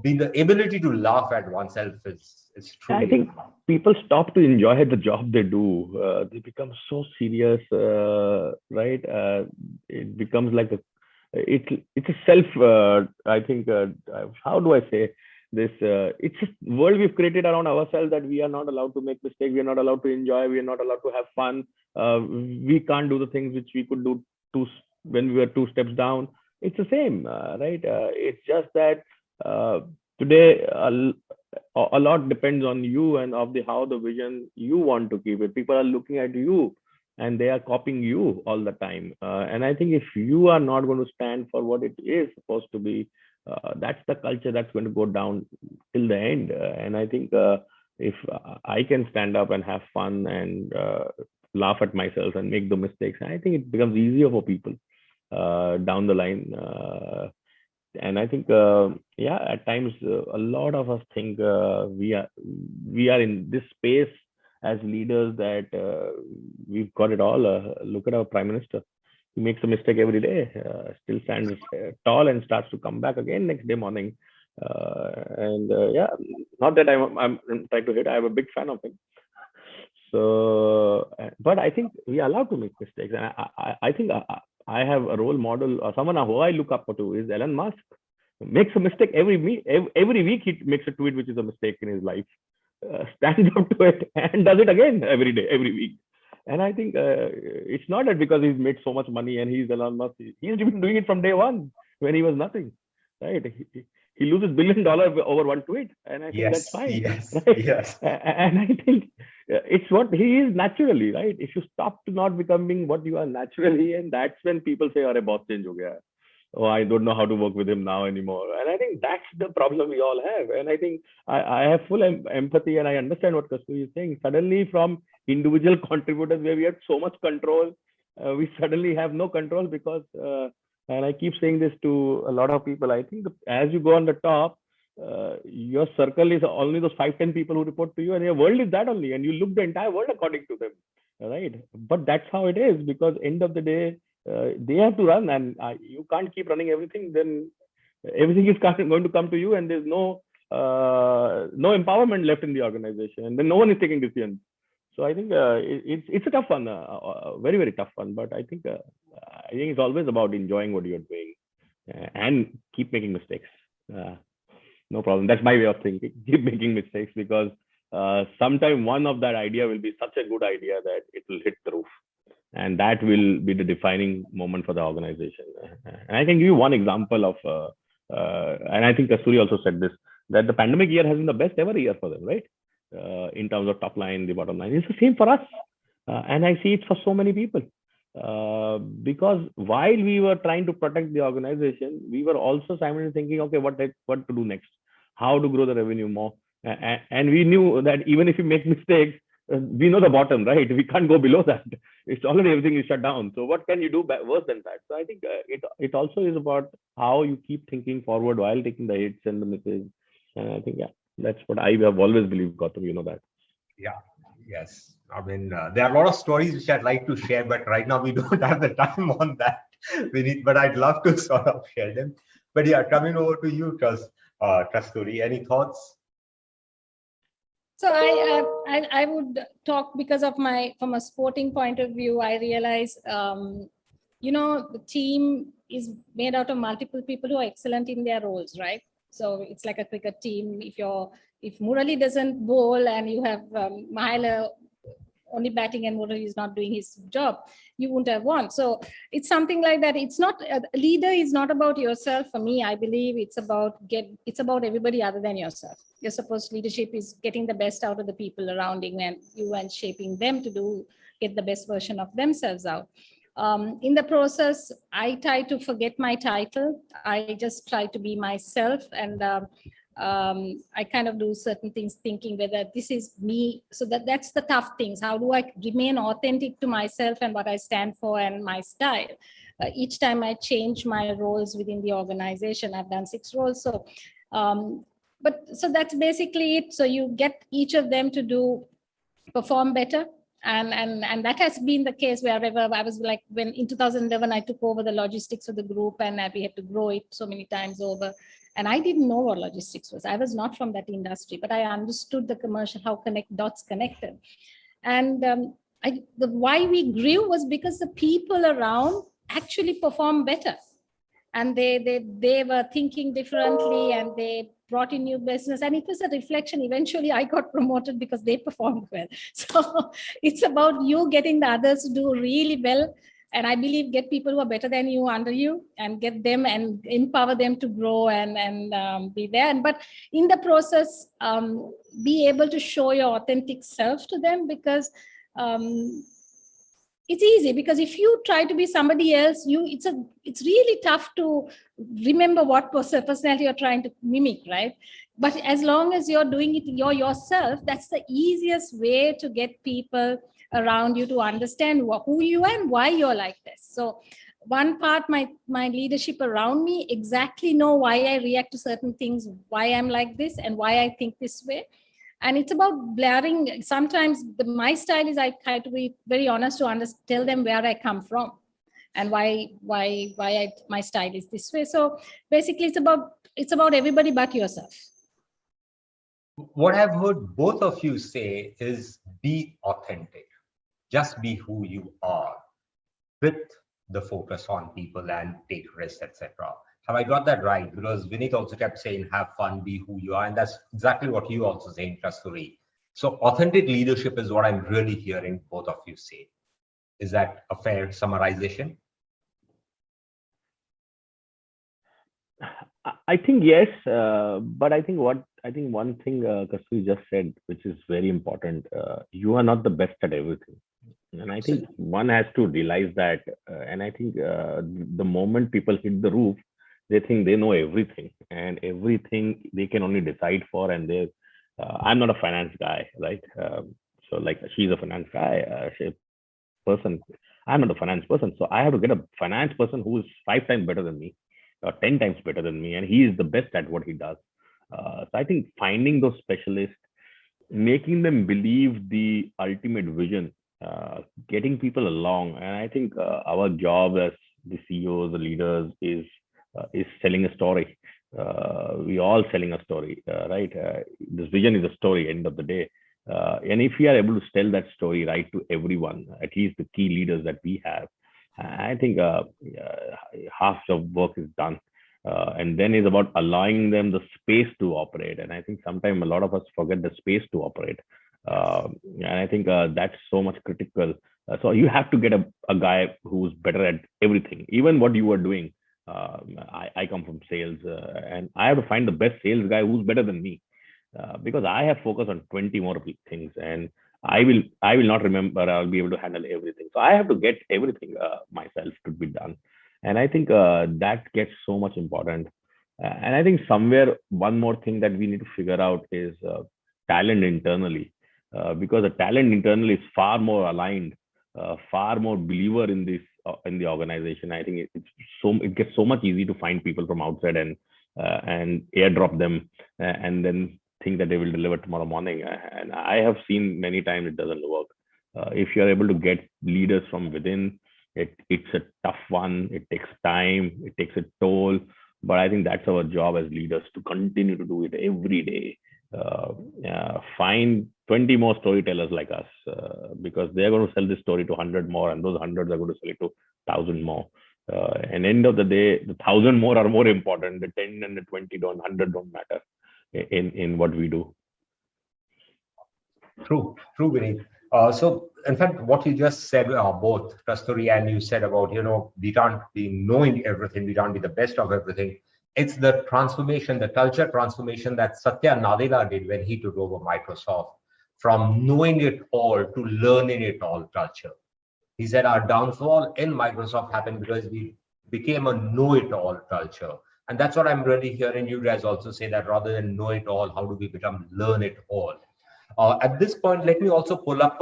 [SPEAKER 1] being the ability to laugh at oneself is truly.
[SPEAKER 2] I think people stop to enjoy the job they do. They become so serious, right? It becomes like it's a self. I think how do I say this? It's a world we've created around ourselves that we are not allowed to make mistakes. We are not allowed to enjoy. We are not allowed to have fun. We can't do the things which we could do when we were 2 steps down. It's the same, right? It's just that today a lot depends on you and of how the vision you want to keep it. People are looking at you and they are copying you all the time. And I think if you are not going to stand for what it is supposed to be, that's the culture that's going to go down till the end. And I think if I can stand up and have fun and laugh at myself and make the mistakes, I think it becomes easier for people down the line. And I think, at times a lot of us think we are in this space as leaders that we've got it all. Look at our Prime Minister. He makes a mistake every day, still stands tall and starts to come back again next day morning. Not that I'm trying to hit. I'm a big fan of him. So, but I think we are allowed to make mistakes. And I think I have a role model, or someone who I look up to is Elon Musk. Makes a mistake every week. He makes a tweet which is a mistake in his life. stands up to it and does it again every day, every week. And I think it's not that because he's made so much money and he's Elon Musk. He's been doing it from day one when he was nothing, right? He loses $1 billion over one tweet, and I think that's
[SPEAKER 1] Yes,
[SPEAKER 2] fine,
[SPEAKER 1] yes,
[SPEAKER 2] right?
[SPEAKER 1] yes.
[SPEAKER 2] And I think it's what he is naturally, right? If you stop to not becoming what you are naturally, and that's when people say, "Arey, boss change ho gaya. Oh, I don't know how to work with him now anymore." And I think that's the problem we all have. And I think I have full empathy, and I understand what Kasturi is saying. Suddenly, from individual contributors where we had so much control, we suddenly have no control because and I keep saying this to a lot of people. I think as you go on the top, your circle is only those 5-10 people who report to you, and your world is that only, and you look the entire world according to them, right? But that's how it is, because end of the day, they have to run, and you can't keep running everything. Then everything is going to come to you, and there's no empowerment left in the organization, and then no one is taking decisions. So I think it's a tough one, very, very tough one. But I think it's always about enjoying what you're doing and keep making mistakes. No problem. That's my way of thinking. Keep making mistakes, because sometime one of that idea will be such a good idea that it will hit the roof, and that will be the defining moment for the organization. And I can give you one example of, and I think Kasturi also said this, that the pandemic year has been the best ever year for them, right? In terms of top line, the bottom line. It's the same for us. And I see it for so many people. Because while we were trying to protect the organization, we were also simultaneously thinking, okay, what to do next? How to grow the revenue more? And we knew that even if we make mistakes, we know the bottom, right? We can't go below that. It's already, everything is shut down. So what can you do worse than that? So I think it also is about how you keep thinking forward while taking the hits and the misses. And I think, yeah, that's what I have always believed, Gautam, you know that.
[SPEAKER 1] Yeah, yes. I mean, there are a lot of stories which I'd like to share, but right now we don't have the time on that. But I'd love to sort of share them. But yeah, coming over to you, Kasturi, any thoughts?
[SPEAKER 3] So I would talk because of from a sporting point of view. I realize, the team is made out of multiple people who are excellent in their roles, right? So it's like a cricket team. If Murali doesn't bowl and you have Mahela only batting and Murali is not doing his job, you wouldn't have won. So it's something like that. It's not, a leader is not about yourself. For me, I believe it's about everybody other than yourself. You're supposed, leadership is getting the best out of the people around you and shaping them to get the best version of themselves out. In the process, I try to forget my title. I just try to be myself, and I kind of do certain things thinking whether this is me. So that's the tough things. How do I remain authentic to myself and what I stand for and my style? Each time I change my roles within the organization. I've done 6 roles. So, so that's basically it. So you get each of them to perform better. And that has been the case wherever I was, like when in 2011, I took over the logistics of the group, and we had to grow it so many times over. And I didn't know what logistics was. I was not from that industry, but I understood the commercial, how dots connected. And why we grew was because the people around actually performed better. And they were thinking differently, and they brought in new business, and it was a reflection. Eventually I got promoted because they performed well. So it's about you getting the others to do really well. And I believe get people who are better than you under you, and get them and empower them to grow and be there. But in the process, be able to show your authentic self to them, because it's easy, because if you try to be somebody else, it's really tough to remember what personality you're trying to mimic, right? But as long as you're doing it yourself, that's the easiest way to get people around you to understand who you are and why you're like this. So one part, my leadership around me exactly know why I react to certain things, why I'm like this, and why I think this way. And it's about blaring. Sometimes my style is, I try to be very honest to tell them where I come from and why my style is this way. So basically it's about everybody but yourself.
[SPEAKER 1] What I've heard both of you say is be authentic. Just be who you are, with the focus on people and take risks, etc. Have I got that right? Because Vineet also kept saying, have fun, be who you are. And that's exactly what you also say in Kasturi. So authentic leadership is what I'm really hearing both of you say. Is that a fair summarization?
[SPEAKER 2] I think yes, but I think one thing Kasturi just said, which is very important, you are not the best at everything, and I think one has to realize that. And I think the moment people hit the roof, they think they know everything, and everything they can only decide for. And they, I'm not a finance guy, right? So like she's a finance guy, person. I'm not a finance person, so I have to get a finance person who is 5 times better than me, or 10 times better than me, and he is the best at what he does. So I think finding those specialists, making them believe the ultimate vision, getting people along, and I think our job as the CEOs, the leaders, is selling a story. We all selling a story, right? This vision is a story. End of the day, and if we are able to tell that story right to everyone, at least the key leaders that we have, I think half of work is done. And then is about allowing them the space to operate. And I think sometimes a lot of us forget the space to operate. And I think that's so much critical. So you have to get a guy who's better at everything, even what you are doing. I come from sales, and I have to find the best sales guy who's better than me, because I have focused on 20 more things, and I will not remember. I'll be able to handle everything. So I have to get everything myself to be done. And I think that gets so much important. And I think somewhere one more thing that we need to figure out is talent internally, because the talent internally is far more aligned, far more believer in this in the organization. I think it gets so much easy to find people from outside and airdrop them, and then think that they will deliver tomorrow morning. And I have seen many times it doesn't work. If you are able to get leaders from within, it's a tough one. It takes time. It takes a toll. But I think that's our job as leaders, to continue to do it every day. Find 20 more storytellers like us, because they're going to sell this story to 100 more, and those 100 are going to sell it to 1,000 more. And end of the day, the 1,000 more are more important. The 10 and the 20 don't, 100 don't matter in what we do.
[SPEAKER 1] True, Vineet. So, in fact, what you just said, both Kasturi and you said about, we can't be knowing everything, we can't be the best of everything. It's the transformation, the culture transformation that Satya Nadella did when he took over Microsoft, from knowing it all to learning it all culture. He said our downfall in Microsoft happened because we became a know-it-all culture. And that's what I'm really hearing you guys also say, that rather than know it all, how do we become learn it all? At this point, let me also pull up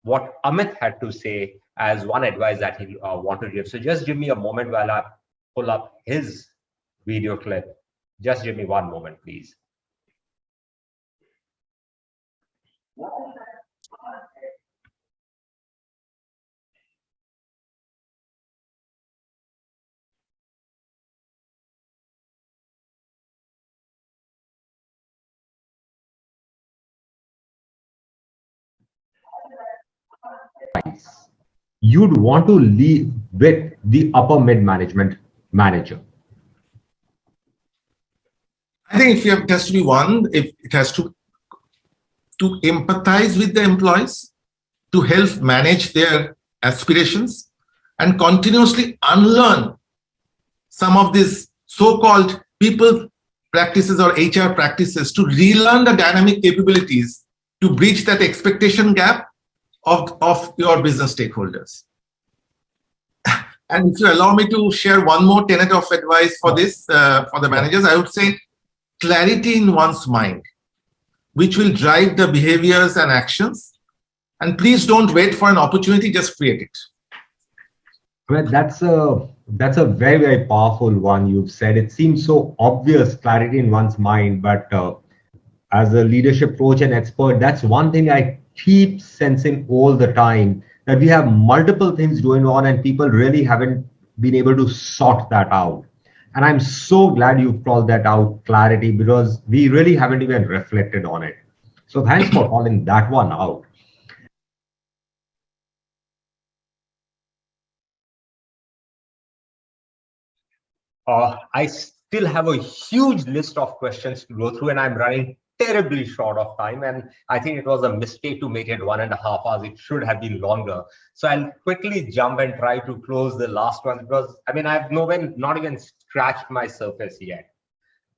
[SPEAKER 1] what Amit had to say as one advice that he wanted to give. So just give me a moment while I pull up his video clip. Just give me one moment, please. You'd want to lead with the upper mid management manager?
[SPEAKER 4] I think if it has to be one, if it has to empathize with the employees, to help manage their aspirations, and continuously unlearn some of these so-called people practices or HR practices, to relearn the dynamic capabilities to bridge that expectation gap of your business stakeholders. And if you allow me to share one more tenet of advice for this, for the managers, I would say clarity in one's mind, which will drive the behaviors and actions. And please don't wait for an opportunity, just create it.
[SPEAKER 1] Well, that's a very, very powerful one you've said. It seems so obvious, clarity in one's mind, but as a leadership coach and expert, that's one thing I keep sensing all the time, that we have multiple things going on and people really haven't been able to sort that out. And I'm so glad you've called that out, clarity, because we really haven't even reflected on it. So thanks for calling that one out. I still have a huge list of questions to go through, and I'm running terribly short of time, and I think it was a mistake to make it 1.5 hours. It should have been longer. So I'll quickly jump and try to close the last one, because I mean, I've not even scratched my surface yet.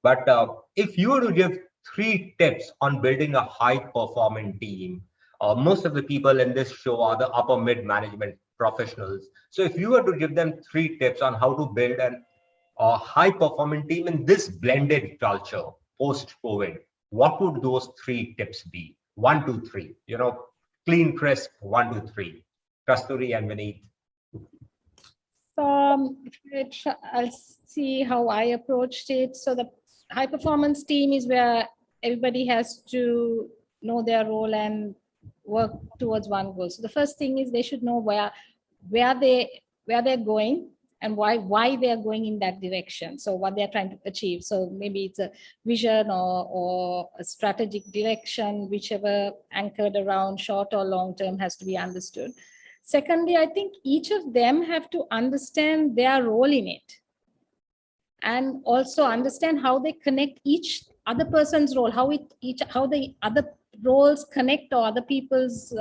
[SPEAKER 1] But if you were to give 3 tips on building a high performing team, most of the people in this show are the upper mid management professionals. So if you were to give them 3 tips on how to build a high performing team in this blended culture post COVID, what would those 3 tips be? 1, 2, 3, clean, crisp, 1, 2, 3. Kasturi and Vineet.
[SPEAKER 3] So I'll see how I approached it. So the high performance team is where everybody has to know their role and work towards one goal. So the first thing is they should know where they're going and why they are going in that direction. So what they're trying to achieve. So maybe it's a vision or a strategic direction, whichever anchored around short or long term has to be understood. Secondly, I think each of them have to understand their role in it and also understand how they connect each other person's role, how the other roles connect or other people's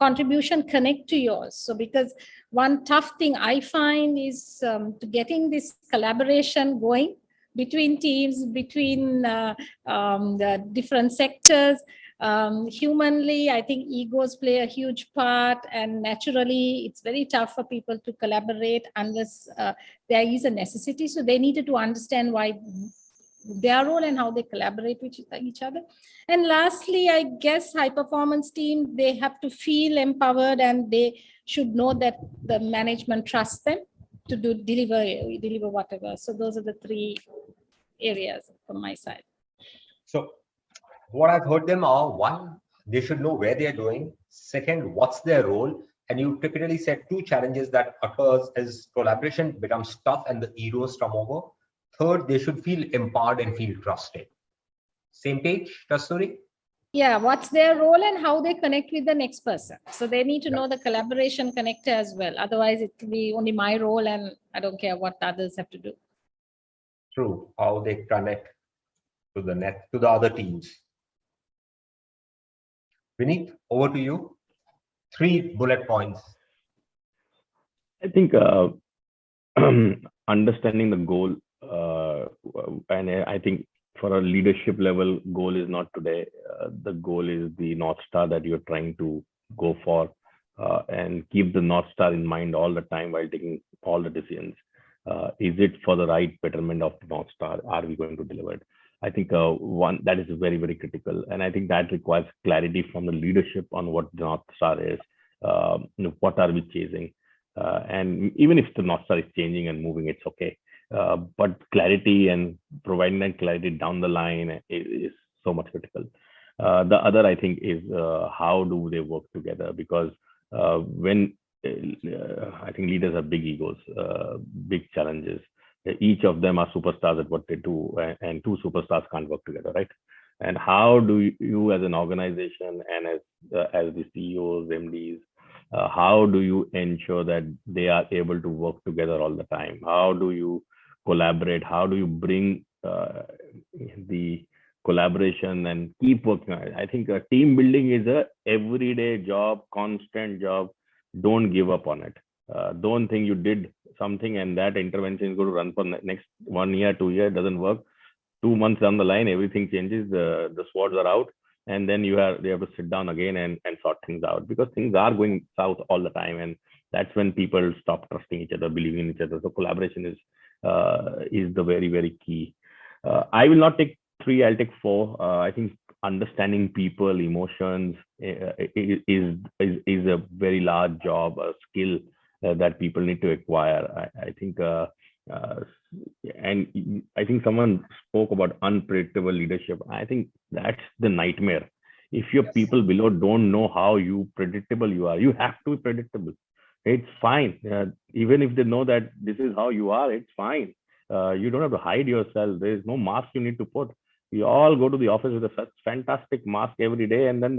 [SPEAKER 3] contribution connect to yours. So because one tough thing I find is to getting this collaboration going between teams, between the different sectors. Humanly, I think egos play a huge part, and naturally it's very tough for people to collaborate unless there is a necessity. So they needed to understand why their role and how they collaborate with each other. And lastly, I guess high performance team, they have to feel empowered and they should know that the management trusts them to deliver whatever. So those are the 3 areas from my side.
[SPEAKER 1] So what I've heard them are: 1, they should know where they're doing. 2nd, what's their role? And you typically said 2 challenges that occurs as collaboration becomes tough and the egos come over. 3rd, they should feel empowered and feel trusted. Same page, Kasturi?
[SPEAKER 3] Yeah, what's their role and how they connect with the next person. So they need to know the collaboration connector as well. Otherwise, it will be only my role and I don't care what others have to do.
[SPEAKER 1] True, how they connect to the other teams. Vineet, over to you. 3 bullet points.
[SPEAKER 2] I think understanding the goal, and I think for a leadership level, goal is not today. The goal is the North Star that you're trying to go for, and keep the North Star in mind all the time while taking all the decisions. Is it for the right betterment of the North Star? Are we going to deliver it? I think one that is very, very critical. And I think that requires clarity from the leadership on what the North Star is, what are we chasing? And even if the North Star is changing and moving, it's okay. But clarity and providing that clarity down the line is so much critical. The other, I think, is how do they work together? Because when I think leaders have big egos, big challenges. Each of them are superstars at what they do, and 2 superstars can't work together, right? And how do you as an organization and as the CEOs, MDs, how do you ensure that they are able to work together all the time? How do you collaborate? How do you bring the collaboration and keep working on it? I think team building is a everyday job, constant job. Don't give up on it. Don't think you did something and that intervention is going to run for next 1 year, 2 years. It doesn't work. 2 months down the line, everything changes. The swords are out, and then they have to sit down again and sort things out, because things are going south all the time, and that's when people stop trusting each other, believing in each other. So collaboration is the very, very key. I will not take 3. I'll take 4. I think understanding people, emotions is a very large job, a skill that people need to acquire. I think, and I think someone spoke about unpredictable leadership. I think that's the nightmare. If your people below don't know how predictable you are, you have to be predictable. It's fine. Even if they know that this is how you are, it's fine. You don't have to hide yourself. There is no mask you need to put. We all go to the office with a fantastic mask every day, and then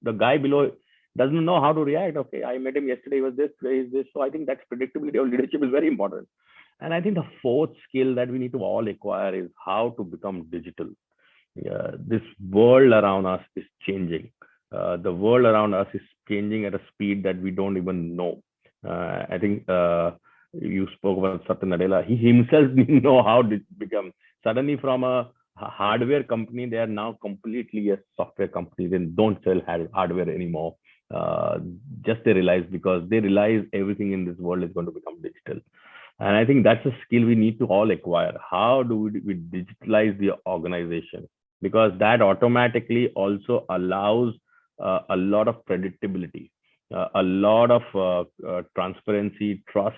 [SPEAKER 2] the guy below doesn't know how to react. Okay, I met him yesterday, he was this, today is this. So I think that predictability of leadership is very important. And I think the 4th skill that we need to all acquire is how to become digital. this world around us is changing. The world around us is changing at a speed that we don't even know. I think you spoke about Satya Nadella. He himself didn't know how it become. Suddenly, from a hardware company, they are now completely a software company. They don't sell hardware anymore. Just they realize, because they realize everything in this world is going to become digital. And I think that's a skill we need to all acquire. How do we digitalize the organization? Because that automatically also allows a lot of predictability, a lot of transparency, trust,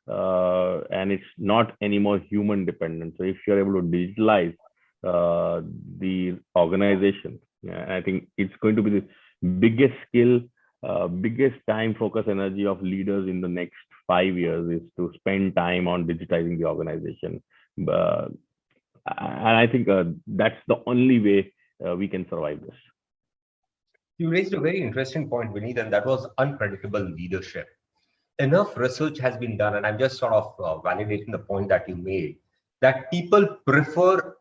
[SPEAKER 2] and it's not anymore human dependent. So if you're able to digitalize the organization, I think it's going to be the biggest skill, biggest time, focus, energy of leaders in the next 5 years is to spend time on digitizing the organization. And I think that's the only way we can survive this.
[SPEAKER 1] You raised a very interesting point, Vineet, and that was unpredictable leadership. Enough research has been done, and I'm just sort of validating the point that you made, that people prefer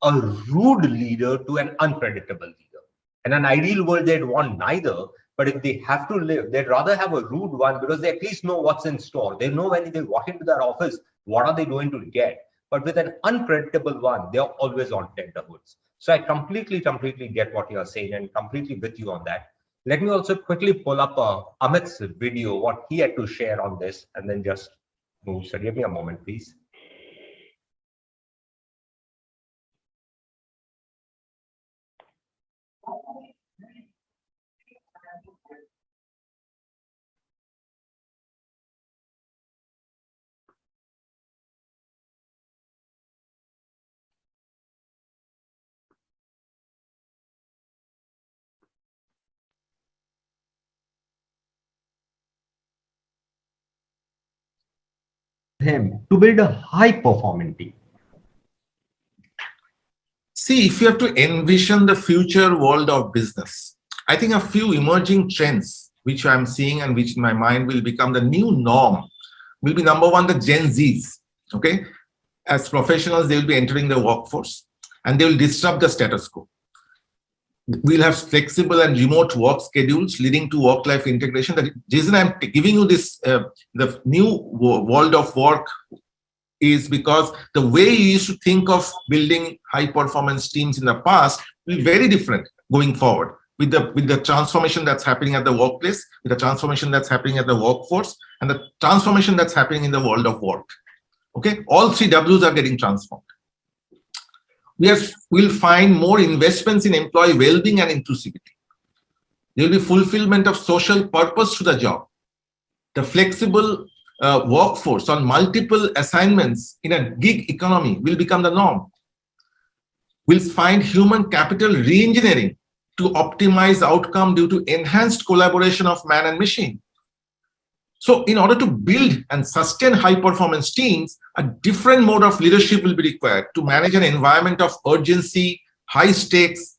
[SPEAKER 1] a rude leader to an unpredictable leader. In an ideal world, they'd want neither, but if they have to live, they'd rather have a rude one because they at least know what's in store. They know when they walk into their office, what are they going to get? But with an unpredictable one, they're always on tenterhooks. So I completely get what you're saying and completely with you on that. Let me also quickly pull up Amit's video, what he had to share on this, and then just move. So give me a moment, please. Him to build a high performing team.
[SPEAKER 4] See, if you have to envision the future world of business, I think a few emerging trends which I'm seeing and which in my mind will become the new norm will be, number one, the Gen Zs. Okay, as professionals, they will be entering the workforce and they will disrupt the status quo. We'll have flexible and remote work schedules leading to work-life integration. The reason I'm giving you this, the new world of work, is because the way you used to think of building high-performance teams in the past will be very different going forward with the transformation that's happening at the workplace, with the transformation that's happening at the workforce, and the transformation that's happening in the world of work. Okay, all three Ws are getting transformed. We'll find more investments in employee well-being and inclusivity. There will be fulfillment of social purpose to the job. The flexible workforce on multiple assignments in a gig economy will become the norm. We'll find human capital re-engineering to optimize outcome due to enhanced collaboration of man and machine. So in order to build and sustain high-performance teams, a different mode of leadership will be required to manage an environment of urgency, high stakes,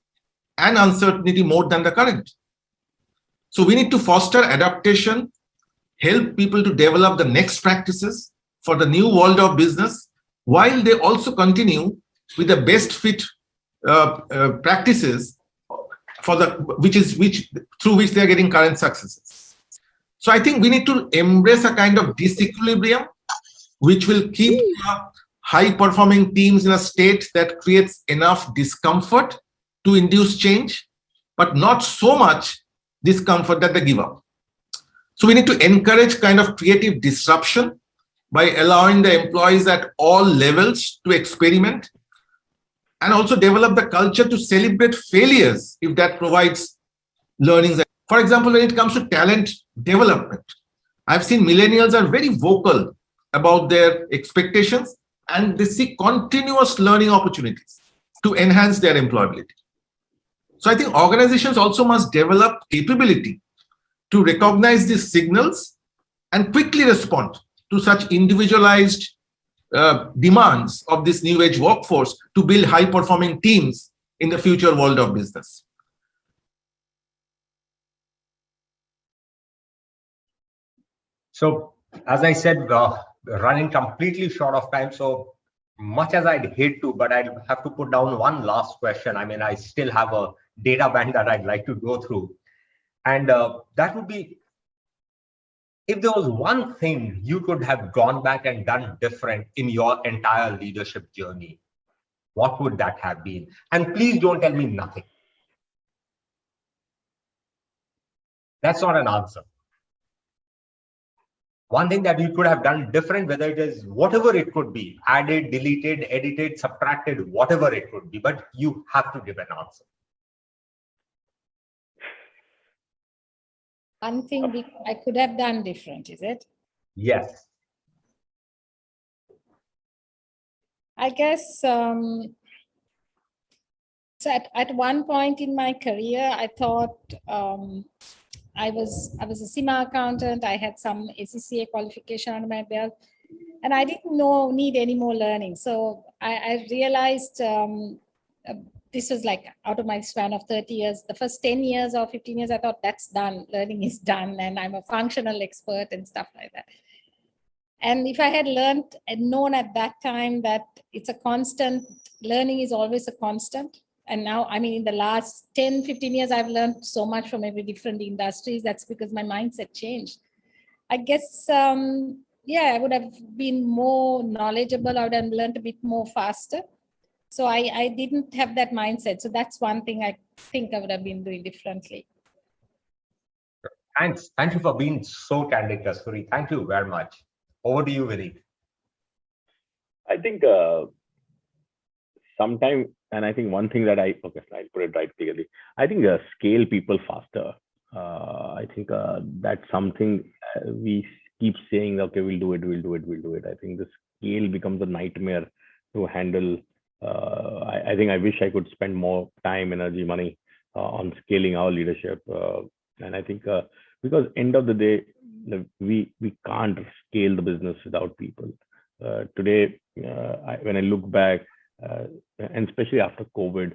[SPEAKER 4] and uncertainty more than the current. So we need to foster adaptation, help people to develop the next practices for the new world of business, while they also continue with the best fit practices for through which they are getting current successes. So I think we need to embrace a kind of disequilibrium, which will keep high-performing teams in a state that creates enough discomfort to induce change, but not so much discomfort that they give up. So we need to encourage kind of creative disruption by allowing the employees at all levels to experiment, and also develop the culture to celebrate failures if that provides learnings. For example, when it comes to talent development, I've seen millennials are very vocal about their expectations and they seek continuous learning opportunities to enhance their employability. So I think organizations also must develop capability to recognize these signals and quickly respond to such individualized demands of this new age workforce to build high-performing teams in the future world of business.
[SPEAKER 1] So, as I said, running completely short of time. So, much as I'd hate to, but I'd have to put down one last question. I mean, I still have a data bank that I'd like to go through. And that would be, if there was one thing you could have gone back and done different in your entire leadership journey, what would that have been? And please don't tell me nothing. That's not an answer. One thing that you could have done different, whether it is whatever it could be, added, deleted, edited, subtracted, whatever it could be, but you have to give an answer.
[SPEAKER 3] One thing I could have done different, is it?
[SPEAKER 1] Yes.
[SPEAKER 3] I guess so at one point in my career, I thought I was a CIMA accountant. I had some ACCA qualification under my belt, and I didn't need any more learning. So I realized this was like out of my span of 30 years. The first 10 years or 15 years, I thought that's done. Learning is done, and I'm a functional expert and stuff like that. And if I had learned and known at that time that it's a constant, learning is always a constant. And now, I mean, in the last 10, 15 years, I've learned so much from every different industries. That's because my mindset changed. I guess, yeah, I would have been more knowledgeable. I would have learned a bit more faster. So I didn't have that mindset. So that's one thing I think I would have been doing differently.
[SPEAKER 1] Thanks. Thank you for being so candid, Kasturi. Thank you very much. Over to you, Vineet.
[SPEAKER 2] I think sometime, and I think one thing that I'll put it right clearly. I think scale people faster. I think that's something we keep saying, okay, we'll do it. I think the scale becomes a nightmare to handle. I think I wish I could spend more time, energy, money on scaling our leadership. And I think because end of the day, we can't scale the business without people. Today, when I look back, and especially after COVID,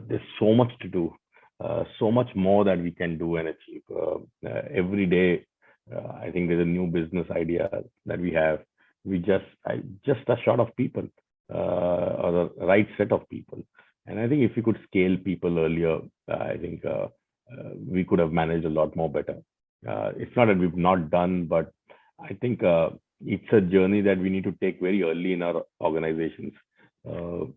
[SPEAKER 2] there's so much to do, so much more that we can do and achieve. Every day, I think there's a new business idea that we have. We just are short of people, or the right set of people. And I think if we could scale people earlier, I think we could have managed a lot more better. It's not that we've not done, but I think it's a journey that we need to take very early in our organizations.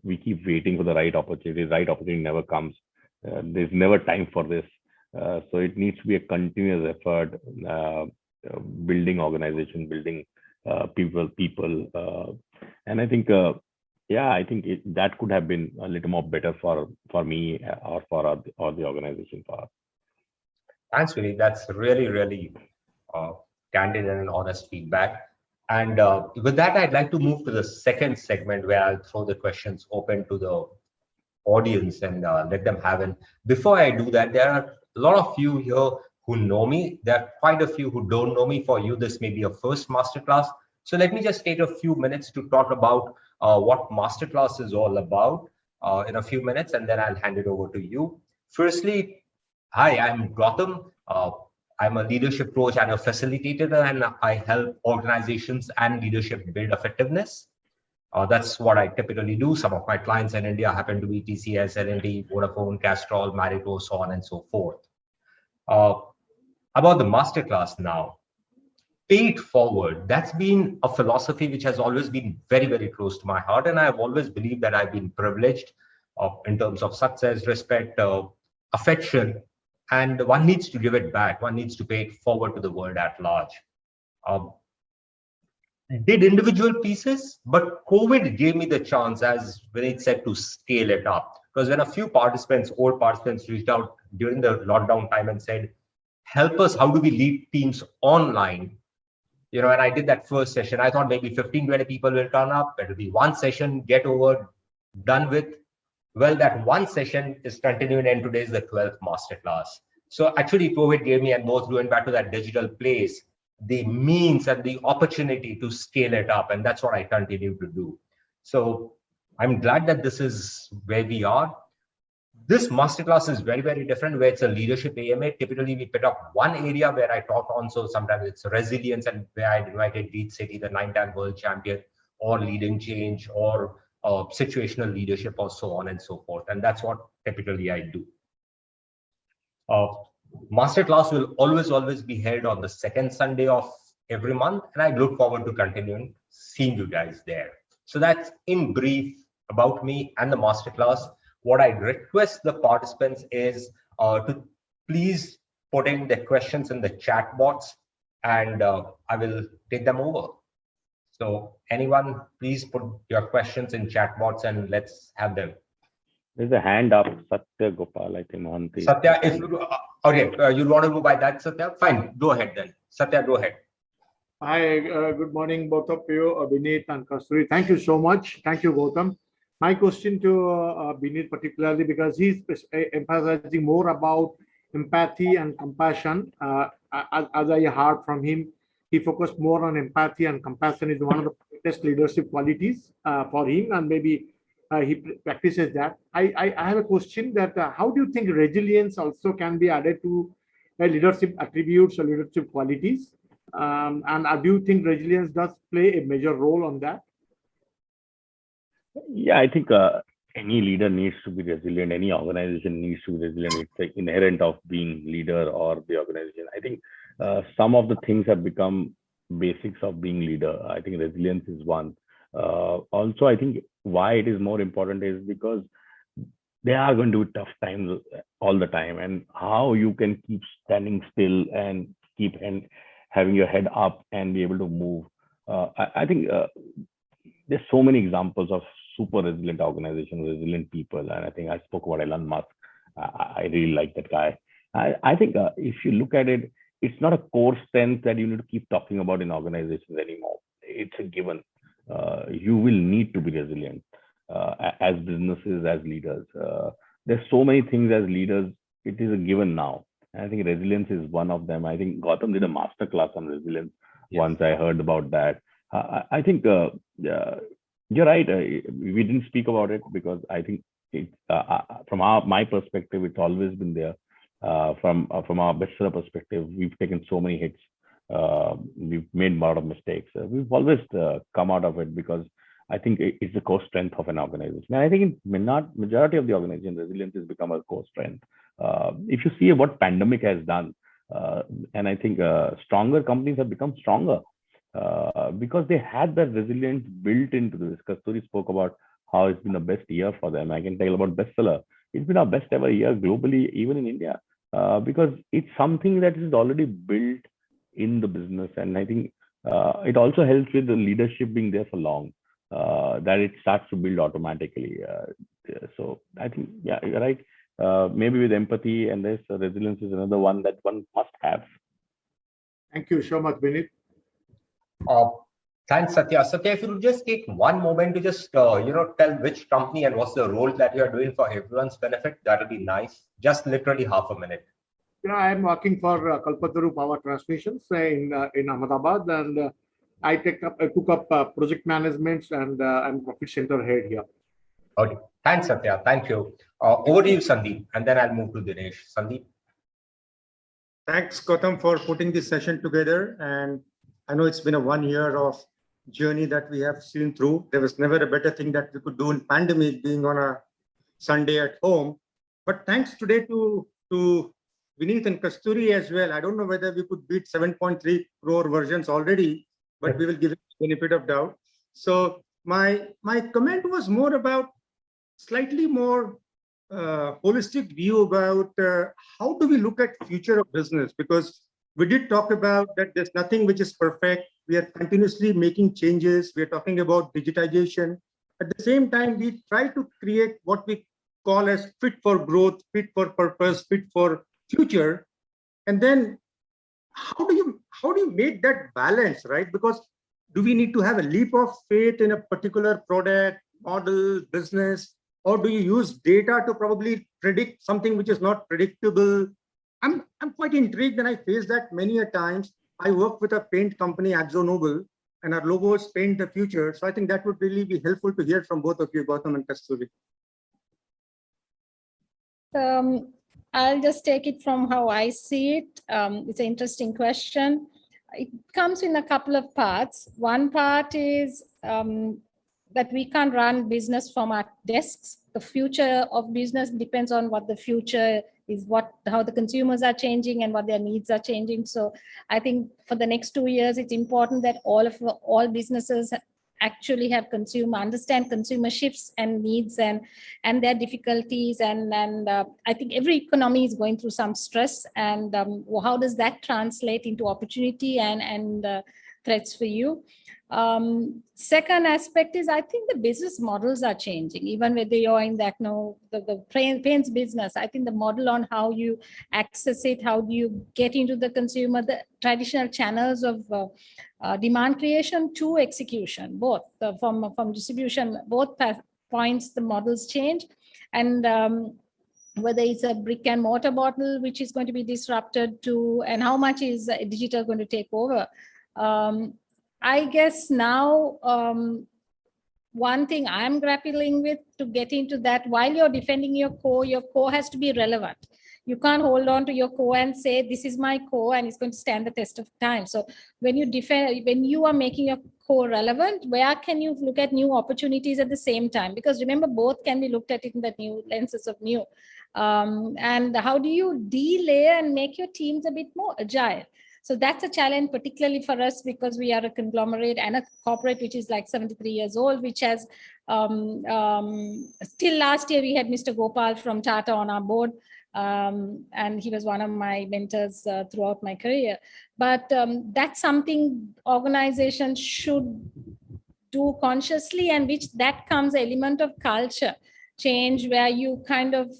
[SPEAKER 2] We keep waiting for the right opportunity. The right opportunity never comes. There's never time for this. So it needs to be a continuous effort, building organization, building people. And I think, yeah, I think that could have been a little more better for me or for the organization for us.
[SPEAKER 1] Thanks, Vineet. That's really, really candid and honest feedback. And with that, I'd like to move to the second segment where I'll throw the questions open to the audience and let them have it. Before I do that, there are a lot of you here who know me. There are quite a few who don't know me. For you, this may be your first masterclass. So let me just take a few minutes to talk about what masterclass is all about in a few minutes, and then I'll hand it over to you. Firstly, hi, I'm Gautam. I'm a leadership coach and a facilitator, and I help organizations and leadership build effectiveness. That's what I typically do. Some of my clients in India happen to be TCS, L&T, Vodafone, Castrol, Marico, so on and so forth. About the masterclass now, pay it forward. That's been a philosophy which has always been very, very close to my heart. And I've always believed that I've been privileged in terms of success, respect, affection. And one needs to give it back. One needs to pay it forward to the world at large. Did individual pieces, but COVID gave me the chance, as Vineet said, to scale it up. Because when a few participants, old participants, reached out during the lockdown time and said, help us, how do we lead teams online? You know, and I did that first session. I thought maybe 15, 20 people will turn up. It'll be one session, get over, done with. Well, that one session is continuing, and today is the 12th masterclass. So actually, COVID gave me, and both going back to that digital place, the means and the opportunity to scale it up. And that's what I continue to do. So I'm glad that this is where we are. This masterclass is very, very different, where it's a leadership AMA. Typically, we pick up one area where I talk on. So sometimes it's resilience, and where I invited Deep City, the 9-time world champion, or leading change or situational leadership or so on and so forth. And that's what typically I do. Masterclass will always be held on the second Sunday of every month, and I look forward to continuing seeing you guys there. So that's in brief about me and the masterclass. What I request the participants is to please put in the questions in the chat box, and I will take them over. So anyone, please put your questions in chat box and let's have them.
[SPEAKER 2] There's a hand up, Satya Gopal, I think. Mohanty.
[SPEAKER 1] Satya, if you okay, you want to go by that, Satya? Fine, go ahead then. Satya, go ahead.
[SPEAKER 5] Hi, good morning, both of you, Vineet and Kasturi. Thank you so much. Thank you, Gautam. My question to Vineet particularly, because he's emphasizing more about empathy and compassion. As I heard from him, he focused more on empathy, and compassion is one of the greatest leadership qualities for him, and maybe he practices that. I have a question that how do you think resilience also can be added to leadership attributes or leadership qualities? And do you think resilience does play a major role on that?
[SPEAKER 2] Yeah, I think any leader needs to be resilient. Any organization needs to be resilient. It's like inherent of being leader or the organization. I think some of the things have become basics of being leader. I think resilience is one. Also, I think why it is more important is because they are going to do tough times all the time, and how you can keep standing still and keep having your head up and be able to move. I think there's so many examples of super resilient organizations, resilient people. And I think I spoke about Elon Musk. I really like that guy. I think if you look at it, it's not a core strength that you need to keep talking about in organizations anymore. It's a given. You will need to be resilient as businesses, as leaders. There's so many things as leaders. It is a given now. And I think resilience is one of them. I think Gautam did a masterclass on resilience. Yes. Once I heard about that. I think you're right. We didn't speak about it because I think it, from my perspective, it's always been there. From our bestseller perspective, we've taken so many hits. We've made a lot of mistakes. We've always come out of it because I think it's the core strength of an organization. And I think in majority of the organization, resilience has become a core strength. If you see what pandemic has done, and I think stronger companies have become stronger because they had that resilience built into this. Kasturi spoke about how it's been the best year for them. I can tell about bestseller. It's been our best ever year globally, even in India, because it's something that is already built in the business. And I think it also helps with the leadership being there for long, that it starts to build automatically. So I think, yeah, you're right. Maybe with empathy and this resilience is another one that one must have.
[SPEAKER 5] Thank you so much, Vineet.
[SPEAKER 1] Thanks, Satya. Satya, if you would just take one moment to just tell which company and what's the role that you are doing for everyone's benefit, that would be nice. Just literally half a minute.
[SPEAKER 5] Yeah, I am working for Kalpataru Power Transmissions in Ahmedabad, and I took up project management, and I'm profit center head here.
[SPEAKER 1] Okay, thanks, Satya. Thank you. Over to you, Sandeep, and then I'll move to Dinesh. Sandeep.
[SPEAKER 6] Thanks, Gautam, for putting this session together. And I know it's been a 1 year of journey that we have seen through. There was never a better thing that we could do in pandemic, being on a Sunday at home. But thanks today to Vineet and Kasturi as well. I don't know whether we could beat 7.3 crore versions already, but we will give it the benefit of doubt. So my comment was more about slightly more holistic view about how do we look at future of business, because we did talk about that there's nothing which is perfect. We are continuously making changes. We are talking about digitization. At the same time, we try to create what we call as fit for growth, fit for purpose, fit for future. And then how do you make that balance, right? Because do we need to have a leap of faith in a particular product, model, business, or do you use data to probably predict something which is not predictable? I'm quite intrigued, and I face that many a times. I work with a paint company, AkzoNobel, and our logos paint the future. So I think that would really be helpful to hear from both of you, Gautam and Kasturi.
[SPEAKER 3] I'll just take it from how I see it. It's an interesting question. it comes in a couple of parts. One part is that we can't run business from our desks. The future of business depends on what the future is, how the consumers are changing and what their needs are changing. So I think for the next 2 years, it's important that all businesses actually understand consumer shifts and needs and their difficulties. And I think every economy is going through some stress, and how does that translate into opportunity and threats for you? Second aspect is, I think the business models are changing, even whether you're in that, the paints business. I think the model on how you access it, how do you get into the consumer, the traditional channels of demand creation to execution, both from distribution, both points, the models change. And whether it's a brick and mortar model, which is going to be disrupted to, and how much is digital going to take over? I guess now, one thing I'm grappling with to get into that, while you're defending your core has to be relevant. You can't hold on to your core and say, this is my core and it's going to stand the test of time. So when you are making your core relevant, where can you look at new opportunities at the same time? Because remember, both can be looked at in the new lenses of new. And how do you delayer and make your teams a bit more agile? So that's a challenge, particularly for us, because we are a conglomerate and a corporate which is like 73 years old, which has still last year we had Mr. Gopal from Tata on our board. And he was one of my mentors throughout my career. But that's something organizations should do consciously, and which that comes an element of culture change, where you kind of,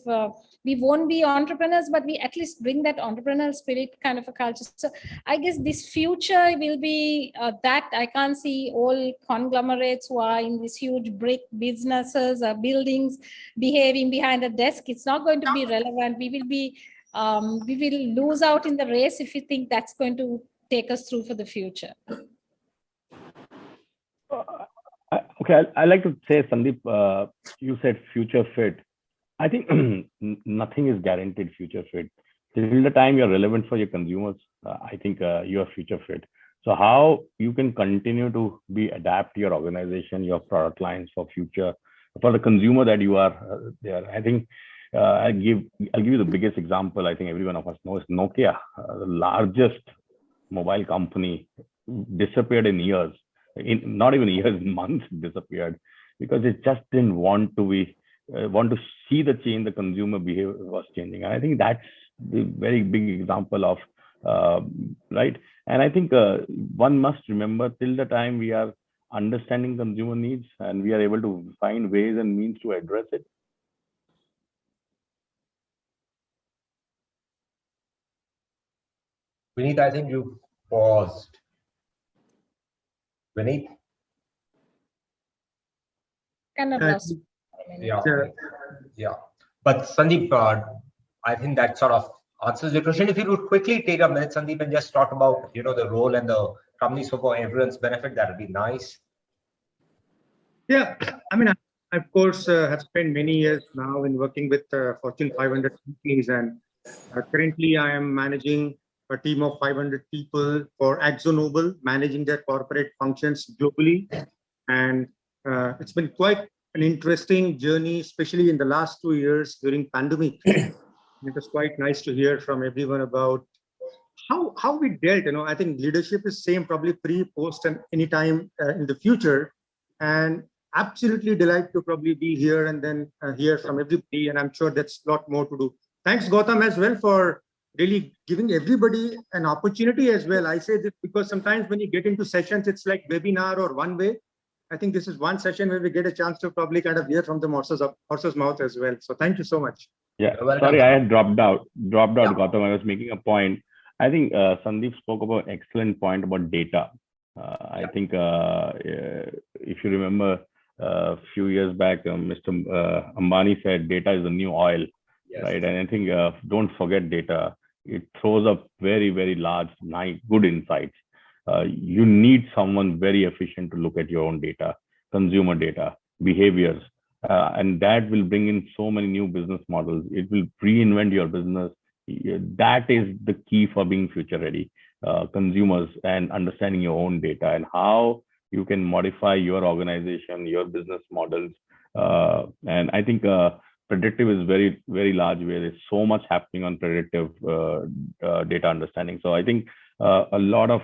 [SPEAKER 3] we won't be entrepreneurs, but we at least bring that entrepreneurial spirit kind of a culture. So I guess this future will be that I can't see all conglomerates who are in these huge brick businesses or buildings behaving behind a desk. It's not going to be relevant. We will lose out in the race if you think that's going to take us through for the future.
[SPEAKER 2] Okay, I like to say, Sandeep, you said future fit. I think nothing is guaranteed future fit. Till the time you're relevant for your consumers, I think you are future fit. So how you can continue to adapt your organization, your product lines for future, for the consumer that you are there. I think I'll give you the biggest example. I think every one of us knows Nokia, the largest mobile company, disappeared in years. Not even years, months disappeared, because it just didn't want to see the change, the consumer behavior was changing. And I think that's the very big example of right. And I think one must remember, till the time we are understanding consumer needs and we are able to find ways and means to address it.
[SPEAKER 1] Vineet, I think you paused. Vineet?
[SPEAKER 3] Kind of lost.
[SPEAKER 1] Yeah. But Sandeep, I think that sort of answers the question. If you would quickly take a minute, Sandeep, and just talk about, the role and the company, so for everyone's benefit, that would be nice.
[SPEAKER 6] Yeah, I mean, I of course have spent many years now in working with Fortune 500 companies, and currently I am managing a team of 500 people for AkzoNobel, managing their corporate functions globally. And it's been quite an interesting journey, especially in the last 2 years during pandemic. It was quite nice to hear from everyone about how we dealt. I think leadership is same, probably pre, post, and anytime in the future. And absolutely delighted to probably be here and then hear from everybody. And I'm sure that's a lot more to do. Thanks, Gautam, as well, for really giving everybody an opportunity as well. I say this because sometimes when you get into sessions, it's like webinar or one way. I think this is one session where we get a chance to probably kind of hear from the horse's mouth as well. So thank you so much.
[SPEAKER 2] Yeah, sorry, I had dropped out, Gautam. I was making a point. I think Sandeep spoke about an excellent point about data. I think if you remember a few years back, Mr. Ambani said data is the new oil, right? And I think don't forget data. It throws up very, very large, nice, good insights. You need someone very efficient to look at your own data, consumer data, behaviors, and that will bring in so many new business models. It will reinvent your business. That is the key for being future ready. consumers and understanding your own data and how you can modify your organization, your business models. And I think predictive is very, very large where there's so much happening on predictive data understanding. So I think a lot of,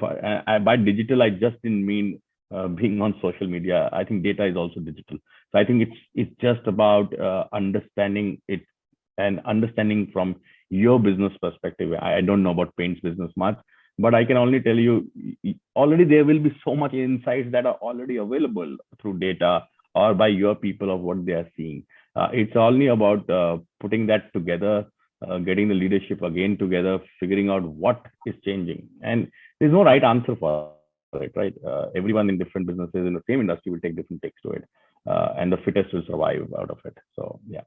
[SPEAKER 2] by digital, I just didn't mean being on social media. I think data is also digital. So I think it's just about understanding it and understanding from your business perspective. I don't know about Paint's business much, but I can only tell you already there will be so much insights that are already available through data or by your people of what they are seeing. It's only about putting that together, getting the leadership again together, figuring out what is changing. And there's no right answer for it, right? Everyone in different businesses in the same industry will take different takes to it, and the fittest will survive out of it. So yeah.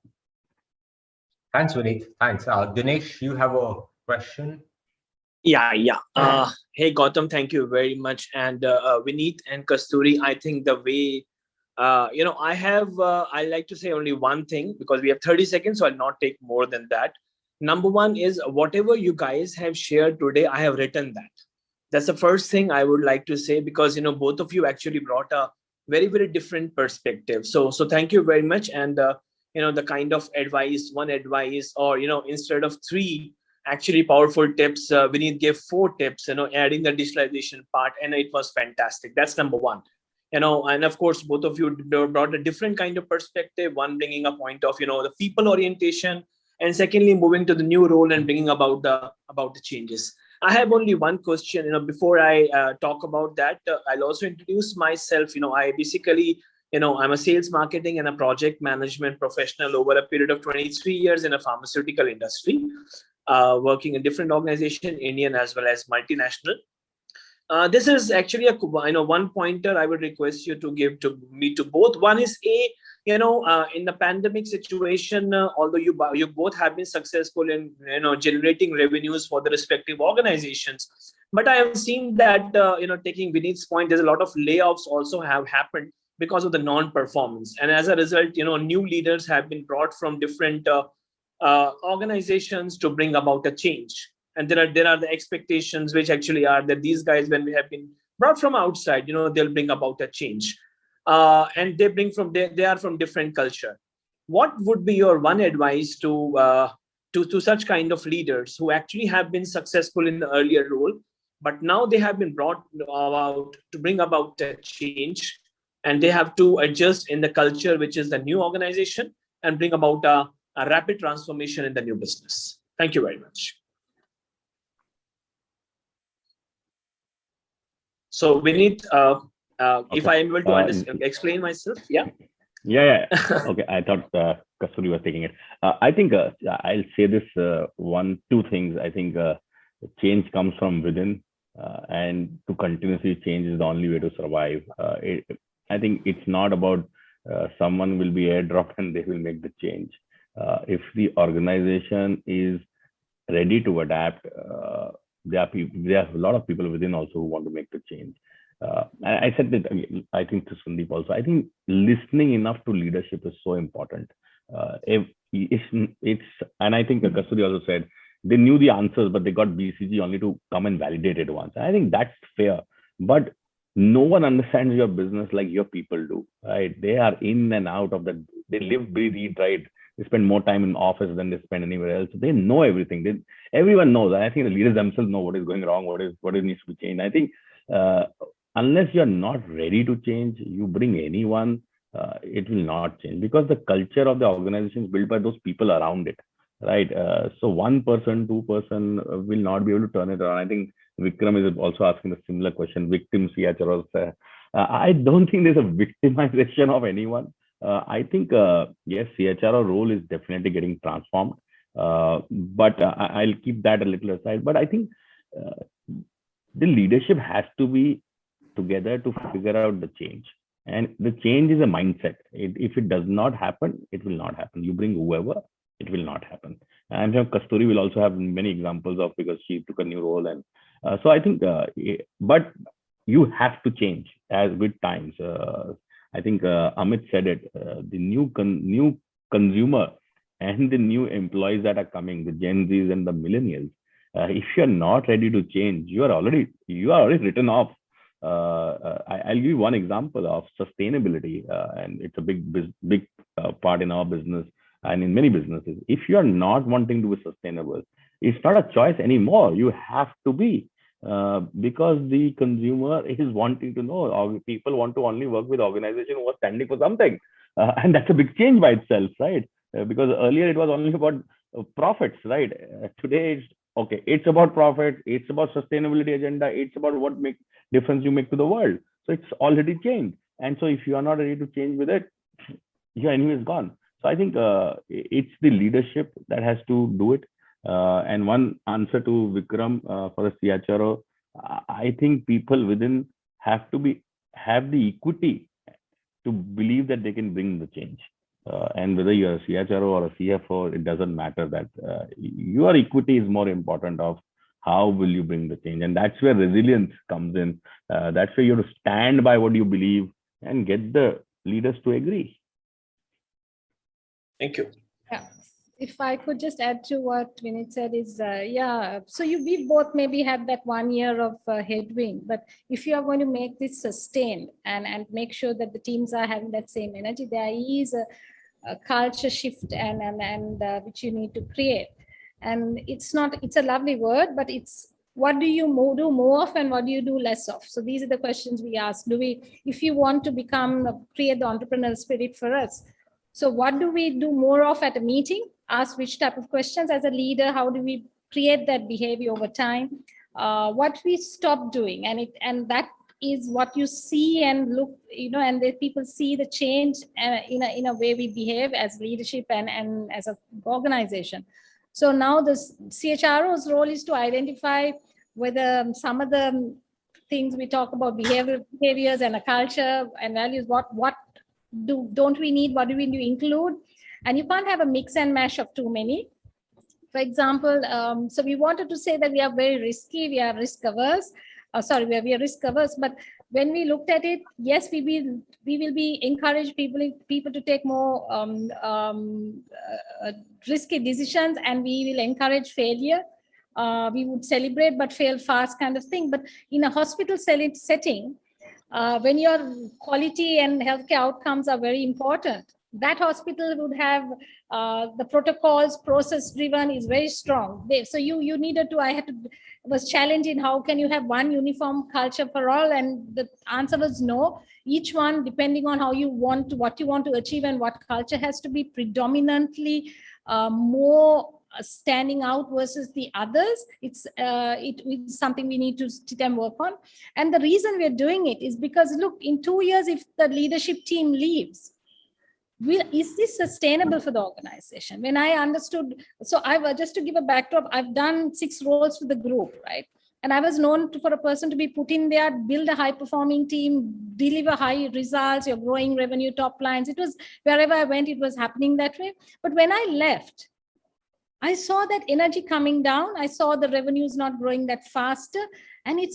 [SPEAKER 1] Thanks, Vineet. Thanks. Dinesh, you have a question?
[SPEAKER 7] Yeah. Hey, Gautam, thank you very much. And Vineet and Kasturi, I think the way, I like to say only one thing because we have 30 seconds, so I'll not take more than that. Number one is whatever you guys have shared today, I have written that. That's the first thing I would like to say because, both of you actually brought a very, very different perspective. So thank you very much. And, the kind of advice, one advice, or, instead of 3 actually powerful tips, Vineet gave 4 tips, adding the digitalization part, and it was fantastic. That's number one. And of course, both of you brought a different kind of perspective, one bringing a point of, the people orientation, and secondly, moving to the new role and bringing about the changes. I have only one question, before I talk about that, I'll also introduce myself. I basically, I'm a sales, marketing, and a project management professional over a period of 23 years in a pharmaceutical industry, working in different organizations, Indian as well as multinational. This is actually a one pointer I would request you to give to me to both. One is in the pandemic situation, although you both have been successful in generating revenues for the respective organizations, but I have seen that taking Vineet's point, there's a lot of layoffs also have happened because of the non-performance, and as a result, new leaders have been brought from different organizations to bring about a change. And there are the expectations which actually are that these guys, when we have been brought from outside, they'll bring about a change. And they are from different culture. What would be your one advice to such kind of leaders who actually have been successful in the earlier role, but now they have been brought about to bring about a change, and they have to adjust in the culture, which is the new organization, and bring about a rapid transformation in the new business? Thank you very much. So Vineet, if I am able to explain myself, yeah.
[SPEAKER 2] Okay, I thought Kasturi was taking it. I think I'll say this 2 things. I think change comes from within, and to continuously change is the only way to survive. I think it's not about someone will be airdropped and they will make the change. If the organization is ready to adapt, there are a lot of people within also who want to make the change. I said that, I think to Sandeep also, I think listening enough to leadership is so important. And I think Kasturi also said they knew the answers, but they got BCG only to come and validate it once. I think that's fair, but no one understands your business like your people do, right? They are in and out of that. They live, breathe, eat, right? They spend more time in office than they spend anywhere else. They know everything. Everyone knows. I think the leaders themselves know what is going wrong, what needs to be changed. I think unless you're not ready to change, you bring anyone, it will not change, because the culture of the organization is built by those people around it, right? So 1 person, 2 person will not be able to turn it around. I think Vikram is also asking a similar question. Victim CHRO. I don't think there's a victimization of anyone. I think, yes, CHRO role is definitely getting transformed, but I'll keep that a little aside. But I think the leadership has to be together to figure out the change. And the change is a mindset. If it does not happen, it will not happen. You bring whoever, it will not happen. I'm sure Kasturi will also have many examples of, because she took a new role. And so I think, but you have to change as with times. I think Amit said it, the new consumer and the new employees that are coming, the Gen Zs and the millennials, If you're not ready to change, you are already written off. I'll give you one example of sustainability, and it's a big part in our business and in many businesses. If you are not wanting to be sustainable, it's not a choice anymore. You have to be, because the consumer is wanting to know, or people want to only work with organizations who are standing for something, and that's a big change by itself, right? Because earlier it was only about profits, right? Today it's okay. It's about profit. It's about sustainability agenda. It's about what difference you make to the world. So it's already changed. And so if you are not ready to change with it, your enemy is gone. So I think it's the leadership that has to do it. And one answer to Vikram for the CHRO, I think people within have the equity to believe that they can bring the change. And whether you're a CHRO or a CFO, it doesn't matter. That your equity is more important of how will you bring the change. And that's where resilience comes in. That's where you have to stand by what you believe and get the leaders to agree.
[SPEAKER 7] Thank you.
[SPEAKER 3] Yeah. If I could just add to what Vineet said is, so we both maybe had that 1 year of headwind, but if you are going to make this sustained and make sure that the teams are having that same energy, there is a culture shift and which you need to create. And it's a lovely word, but it's what do you do more of and what do you do less of? So these are the questions we ask. If you want to create the entrepreneurial spirit for us, so what do we do more of at a meeting? Ask which type of questions as a leader, how do we create that behavior over time? What we stop doing, and that is what you see and look, and the people see the change in a way we behave as leadership and as an organization. So now the CHRO's role is to identify whether some of the things we talk about behaviors and a culture and values, what don't we need, what do we need to include? And you can't have a mix and mash of too many. For example, so we wanted to say that we are very risky, we are risk averse. We are risk averse, but when we looked at it, yes, we will be encourage people to take more risky decisions, and we will encourage failure. We would celebrate but fail fast kind of thing. But in a hospital setting, when your quality and healthcare outcomes are very important, that hospital would have the protocols, process driven is very strong. So you needed to, was challenging, how can you have one uniform culture for all? And the answer was no. Each one, depending on what you want to achieve and what culture has to be predominantly more standing out versus the others. It's something we need to sit and work on. And the reason we're doing it is because, look, in 2 years, if the leadership team leaves, is this sustainable for the organization? When I understood, so just to give a backdrop, I've done 6 roles for the group, right? And I was known for a person to be put in there, build a high performing team, deliver high results, you're growing revenue, top lines. It was wherever I went, it was happening that way. But when I left, I saw that energy coming down. I saw the revenues not growing that faster. And it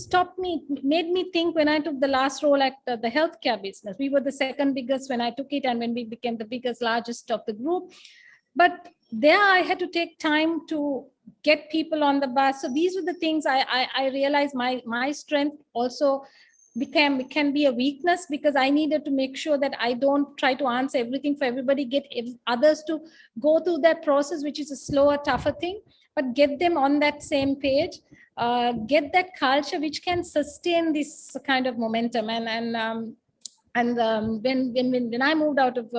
[SPEAKER 3] made me think when I took the last role at the healthcare business. We were the second biggest when I took it, and when we became the largest of the group. But there I had to take time to get people on the bus. So these were the things I realized my strength also can be a weakness, because I needed to make sure that I don't try to answer everything for everybody, get others to go through that process, which is a slower, tougher thing, but get them on that same page, get that culture which can sustain this kind of momentum. And when I moved out of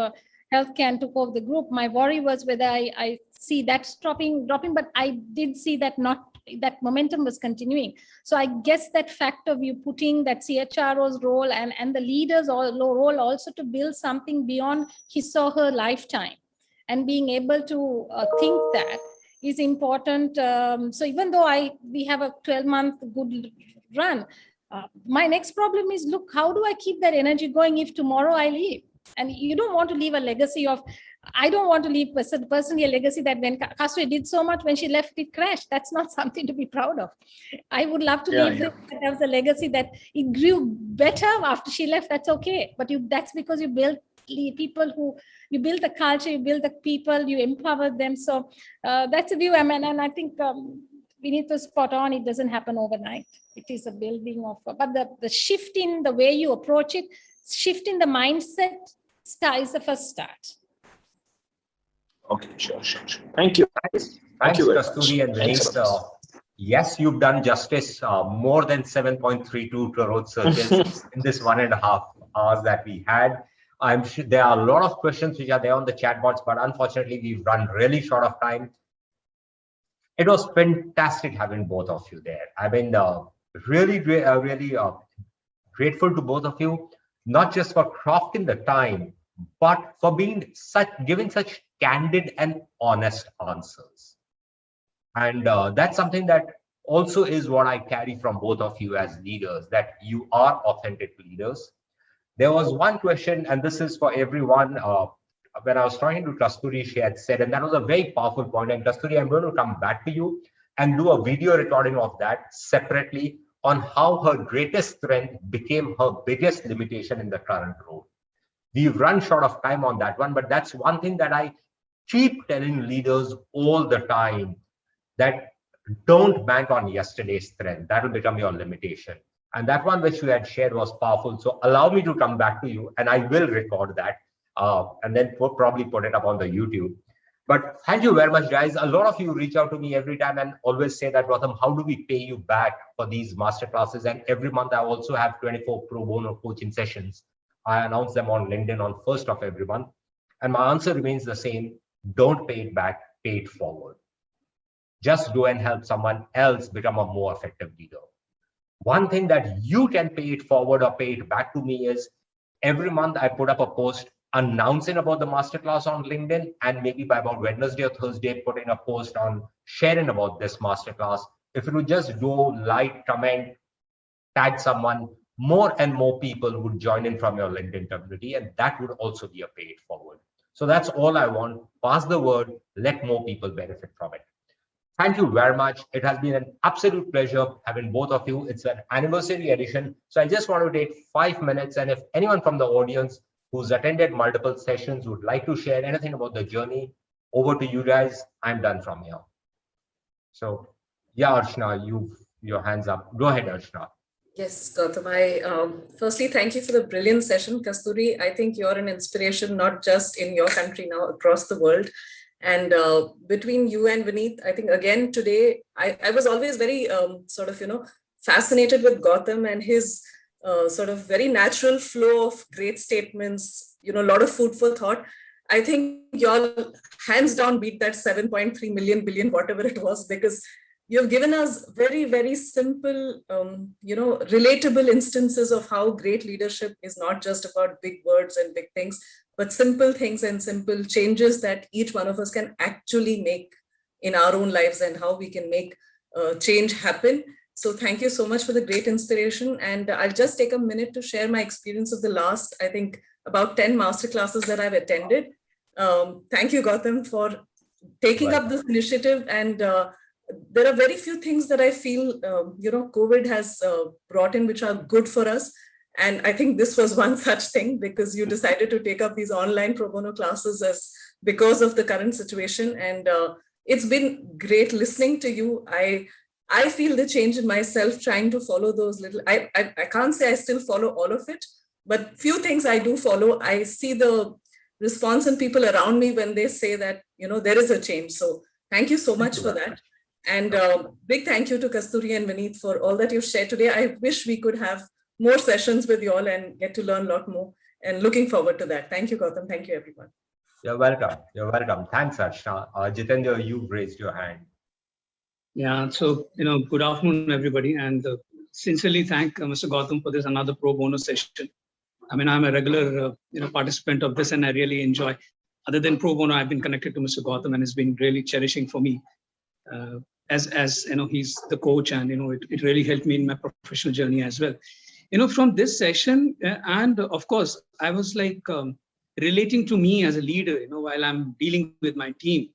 [SPEAKER 3] healthcare and took over the group, my worry was whether I see that dropping, but I did see that that momentum was continuing. So I guess that fact of you putting that CHRO's role and the leader's role also to build something beyond his or her lifetime, and being able to think that is important. So even though we have a 12-month good run, my next problem is, look, how do I keep that energy going if tomorrow I leave? And you don't want to leave a legacy of, I don't want to leave personally a legacy that when Kasturi did so much, when she left, it crashed. That's not something to be proud of. I would love to leave that as a legacy that it grew better after she left. That's okay. But that's because you built people you build the culture, you build the people, you empower them. So that's a view. And I think Vineet was spot on. It doesn't happen overnight. It is a building of, but the shift in the way you approach it, shift in the mindset is the first start.
[SPEAKER 7] Okay, sure. Thank you.
[SPEAKER 1] Thanks,
[SPEAKER 7] you very
[SPEAKER 1] Kasturi
[SPEAKER 7] much.
[SPEAKER 1] and
[SPEAKER 7] Thanks
[SPEAKER 1] Vineet.
[SPEAKER 7] a lot.
[SPEAKER 1] Yes, you've done justice. More than 7.32 crore searches in this 1.5 hours that we had. I'm sure there are a lot of questions which are there on the chat box, but unfortunately, we've run really short of time. It was fantastic having both of you there. I mean, really grateful to both of you, not just for crafting the time, but for being giving such candid and honest answers. And that's something that also is what I carry from both of you as leaders, that you are authentic leaders. There was one question, and this is for everyone. When I was talking to Kasturi, she had said, and that was a very powerful point. And Kasturi, I'm going to come back to you and do a video recording of that separately on how her greatest strength became her biggest limitation in the current role. We've run short of time on that one, but that's one thing that I keep telling leaders all the time, that don't bank on yesterday's strength. That will become your limitation. And that one which you had shared was powerful. So allow me to come back to you, and I will record that and then probably put it up on the YouTube. But thank you very much, guys. A lot of you reach out to me every time and always say that, Gautam, how do we pay you back for these masterclasses? And every month I also have 24 pro bono coaching sessions. I announce them on LinkedIn on 1st of every month. And my answer remains the same. Don't pay it back, pay it forward. Just go and help someone else become a more effective leader. One thing that you can pay it forward or pay it back to me is every month I put up a post announcing about the masterclass on LinkedIn, and maybe by about Wednesday or Thursday, putting a post on sharing about this masterclass. If you would just go, like, comment, tag someone, more and more people would join in from your LinkedIn community, and that would also be a pay it forward. So that's all I want. Pass the word, let more people benefit from it. Thank you very much. It has been an absolute pleasure having both of you. It's an anniversary edition. So I just want to take 5 minutes. And if anyone from the audience who's attended multiple sessions would like to share anything about the journey, over to you guys. I'm done from here. So yeah, Archana, your hands up. Go ahead, Archana.
[SPEAKER 8] Yes, Gautam, firstly, thank you for the brilliant session. Kasturi, I think you're an inspiration, not just in your country now, across the world. And between you and Vineet, I think again today, I was always very fascinated with Gautam and his sort of very natural flow of great statements, a lot of food for thought. I think y'all hands down beat that 7.3 million billion, whatever it was, because you've given us very, very simple, relatable instances of how great leadership is not just about big words and big things, but simple things and simple changes that each one of us can actually make in our own lives, and how we can make change happen. So thank you so much for the great inspiration. And I'll just take a minute to share my experience of the last, I think, about 10 masterclasses that I've attended. Thank you, Gautam, for taking up this initiative. And there are very few things that I feel, COVID has brought in which are good for us. And I think this was one such thing, because you decided to take up these online pro bono classes because of the current situation. And it's been great listening to you. I feel the change in myself trying to follow those little, I can't say I still follow all of it, but few things I do follow. I see the response in people around me when they say that, there is a change. So thank you so much for that. And big thank you to Kasturi and Vineet for all that you've shared today. I wish we could have more sessions with you all and get to learn a lot more, and looking forward to that. Thank you, Gautam. Thank you, everyone.
[SPEAKER 1] You're welcome. You're welcome. Thanks, Archana. Jitendra, you've raised your hand.
[SPEAKER 9] Yeah, so, good afternoon, everybody. And sincerely thank Mr. Gautam for this another pro bono session. I mean, I'm a regular, participant of this, and I really enjoy. Other than pro bono, I've been connected to Mr. Gautam, and it's been really cherishing for me. As he's the coach, and, it really helped me in my professional journey as well. From this session, and of course, I was like relating to me as a leader, while I'm dealing with my team.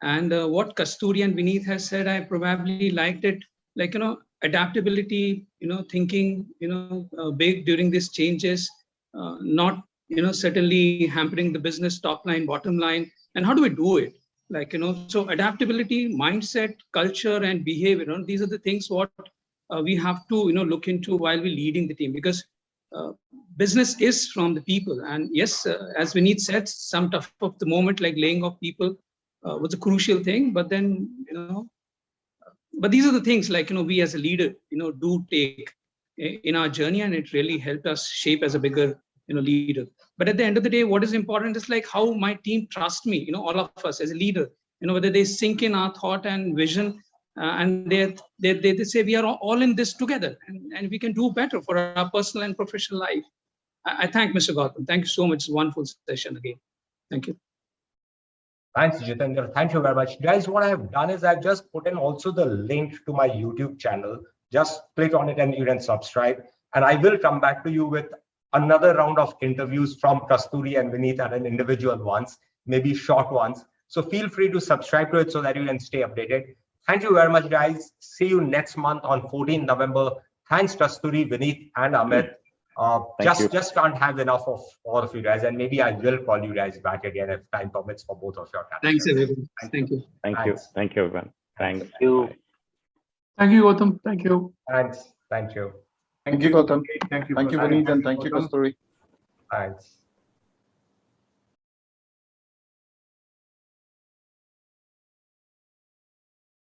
[SPEAKER 9] And what Kasturi and Vineet has said, I probably liked it, like, adaptability, thinking, big during these changes, not, certainly hampering the business top line, bottom line. And how do we do it? Like, so adaptability, mindset, culture, and behavior, these are the things what we have to, look into while we're leading the team, because business is from the people. And yes, as Vineet said, some tough of the moment, like laying off people was a crucial thing. But then, but these are the things like, we as a leader, do take in our journey, and it really helped us shape as a bigger, leader. But at the end of the day, what is important is like how my team trusts me, all of us as a leader, whether they sink in our thought and vision, and they say we are all in this together, and we can do better for our personal and professional life. I thank Mr. Gautam. Thank you so much. It's a wonderful session again. Thank you.
[SPEAKER 1] Thanks, Jitendra. Thank you very much. Guys, what I have done is I've just put in also the link to my YouTube channel. Just click on it and you can subscribe. And I will come back to you with another round of interviews from Kasturi and Vineet at an individual ones, maybe short ones. So feel free to subscribe to it so that you can stay updated. Thank you very much, guys. See you next month on 14th November. Thanks, Kasturi, Vineet, and Amit. Just can't have enough of all of you guys, and maybe I will call you guys back again if time permits for both of your candidates.
[SPEAKER 9] Thanks, everybody. Thank you.
[SPEAKER 2] Thank you. Thank you, everyone. Thank
[SPEAKER 10] you.
[SPEAKER 2] Bye.
[SPEAKER 10] Thank you, Gautam. Thank you.
[SPEAKER 1] Thanks. Thank you.
[SPEAKER 10] Thank you, Gautam.
[SPEAKER 5] Thank you,
[SPEAKER 10] Thank you, Vineet, and thank you, Kasturi.
[SPEAKER 1] Thanks.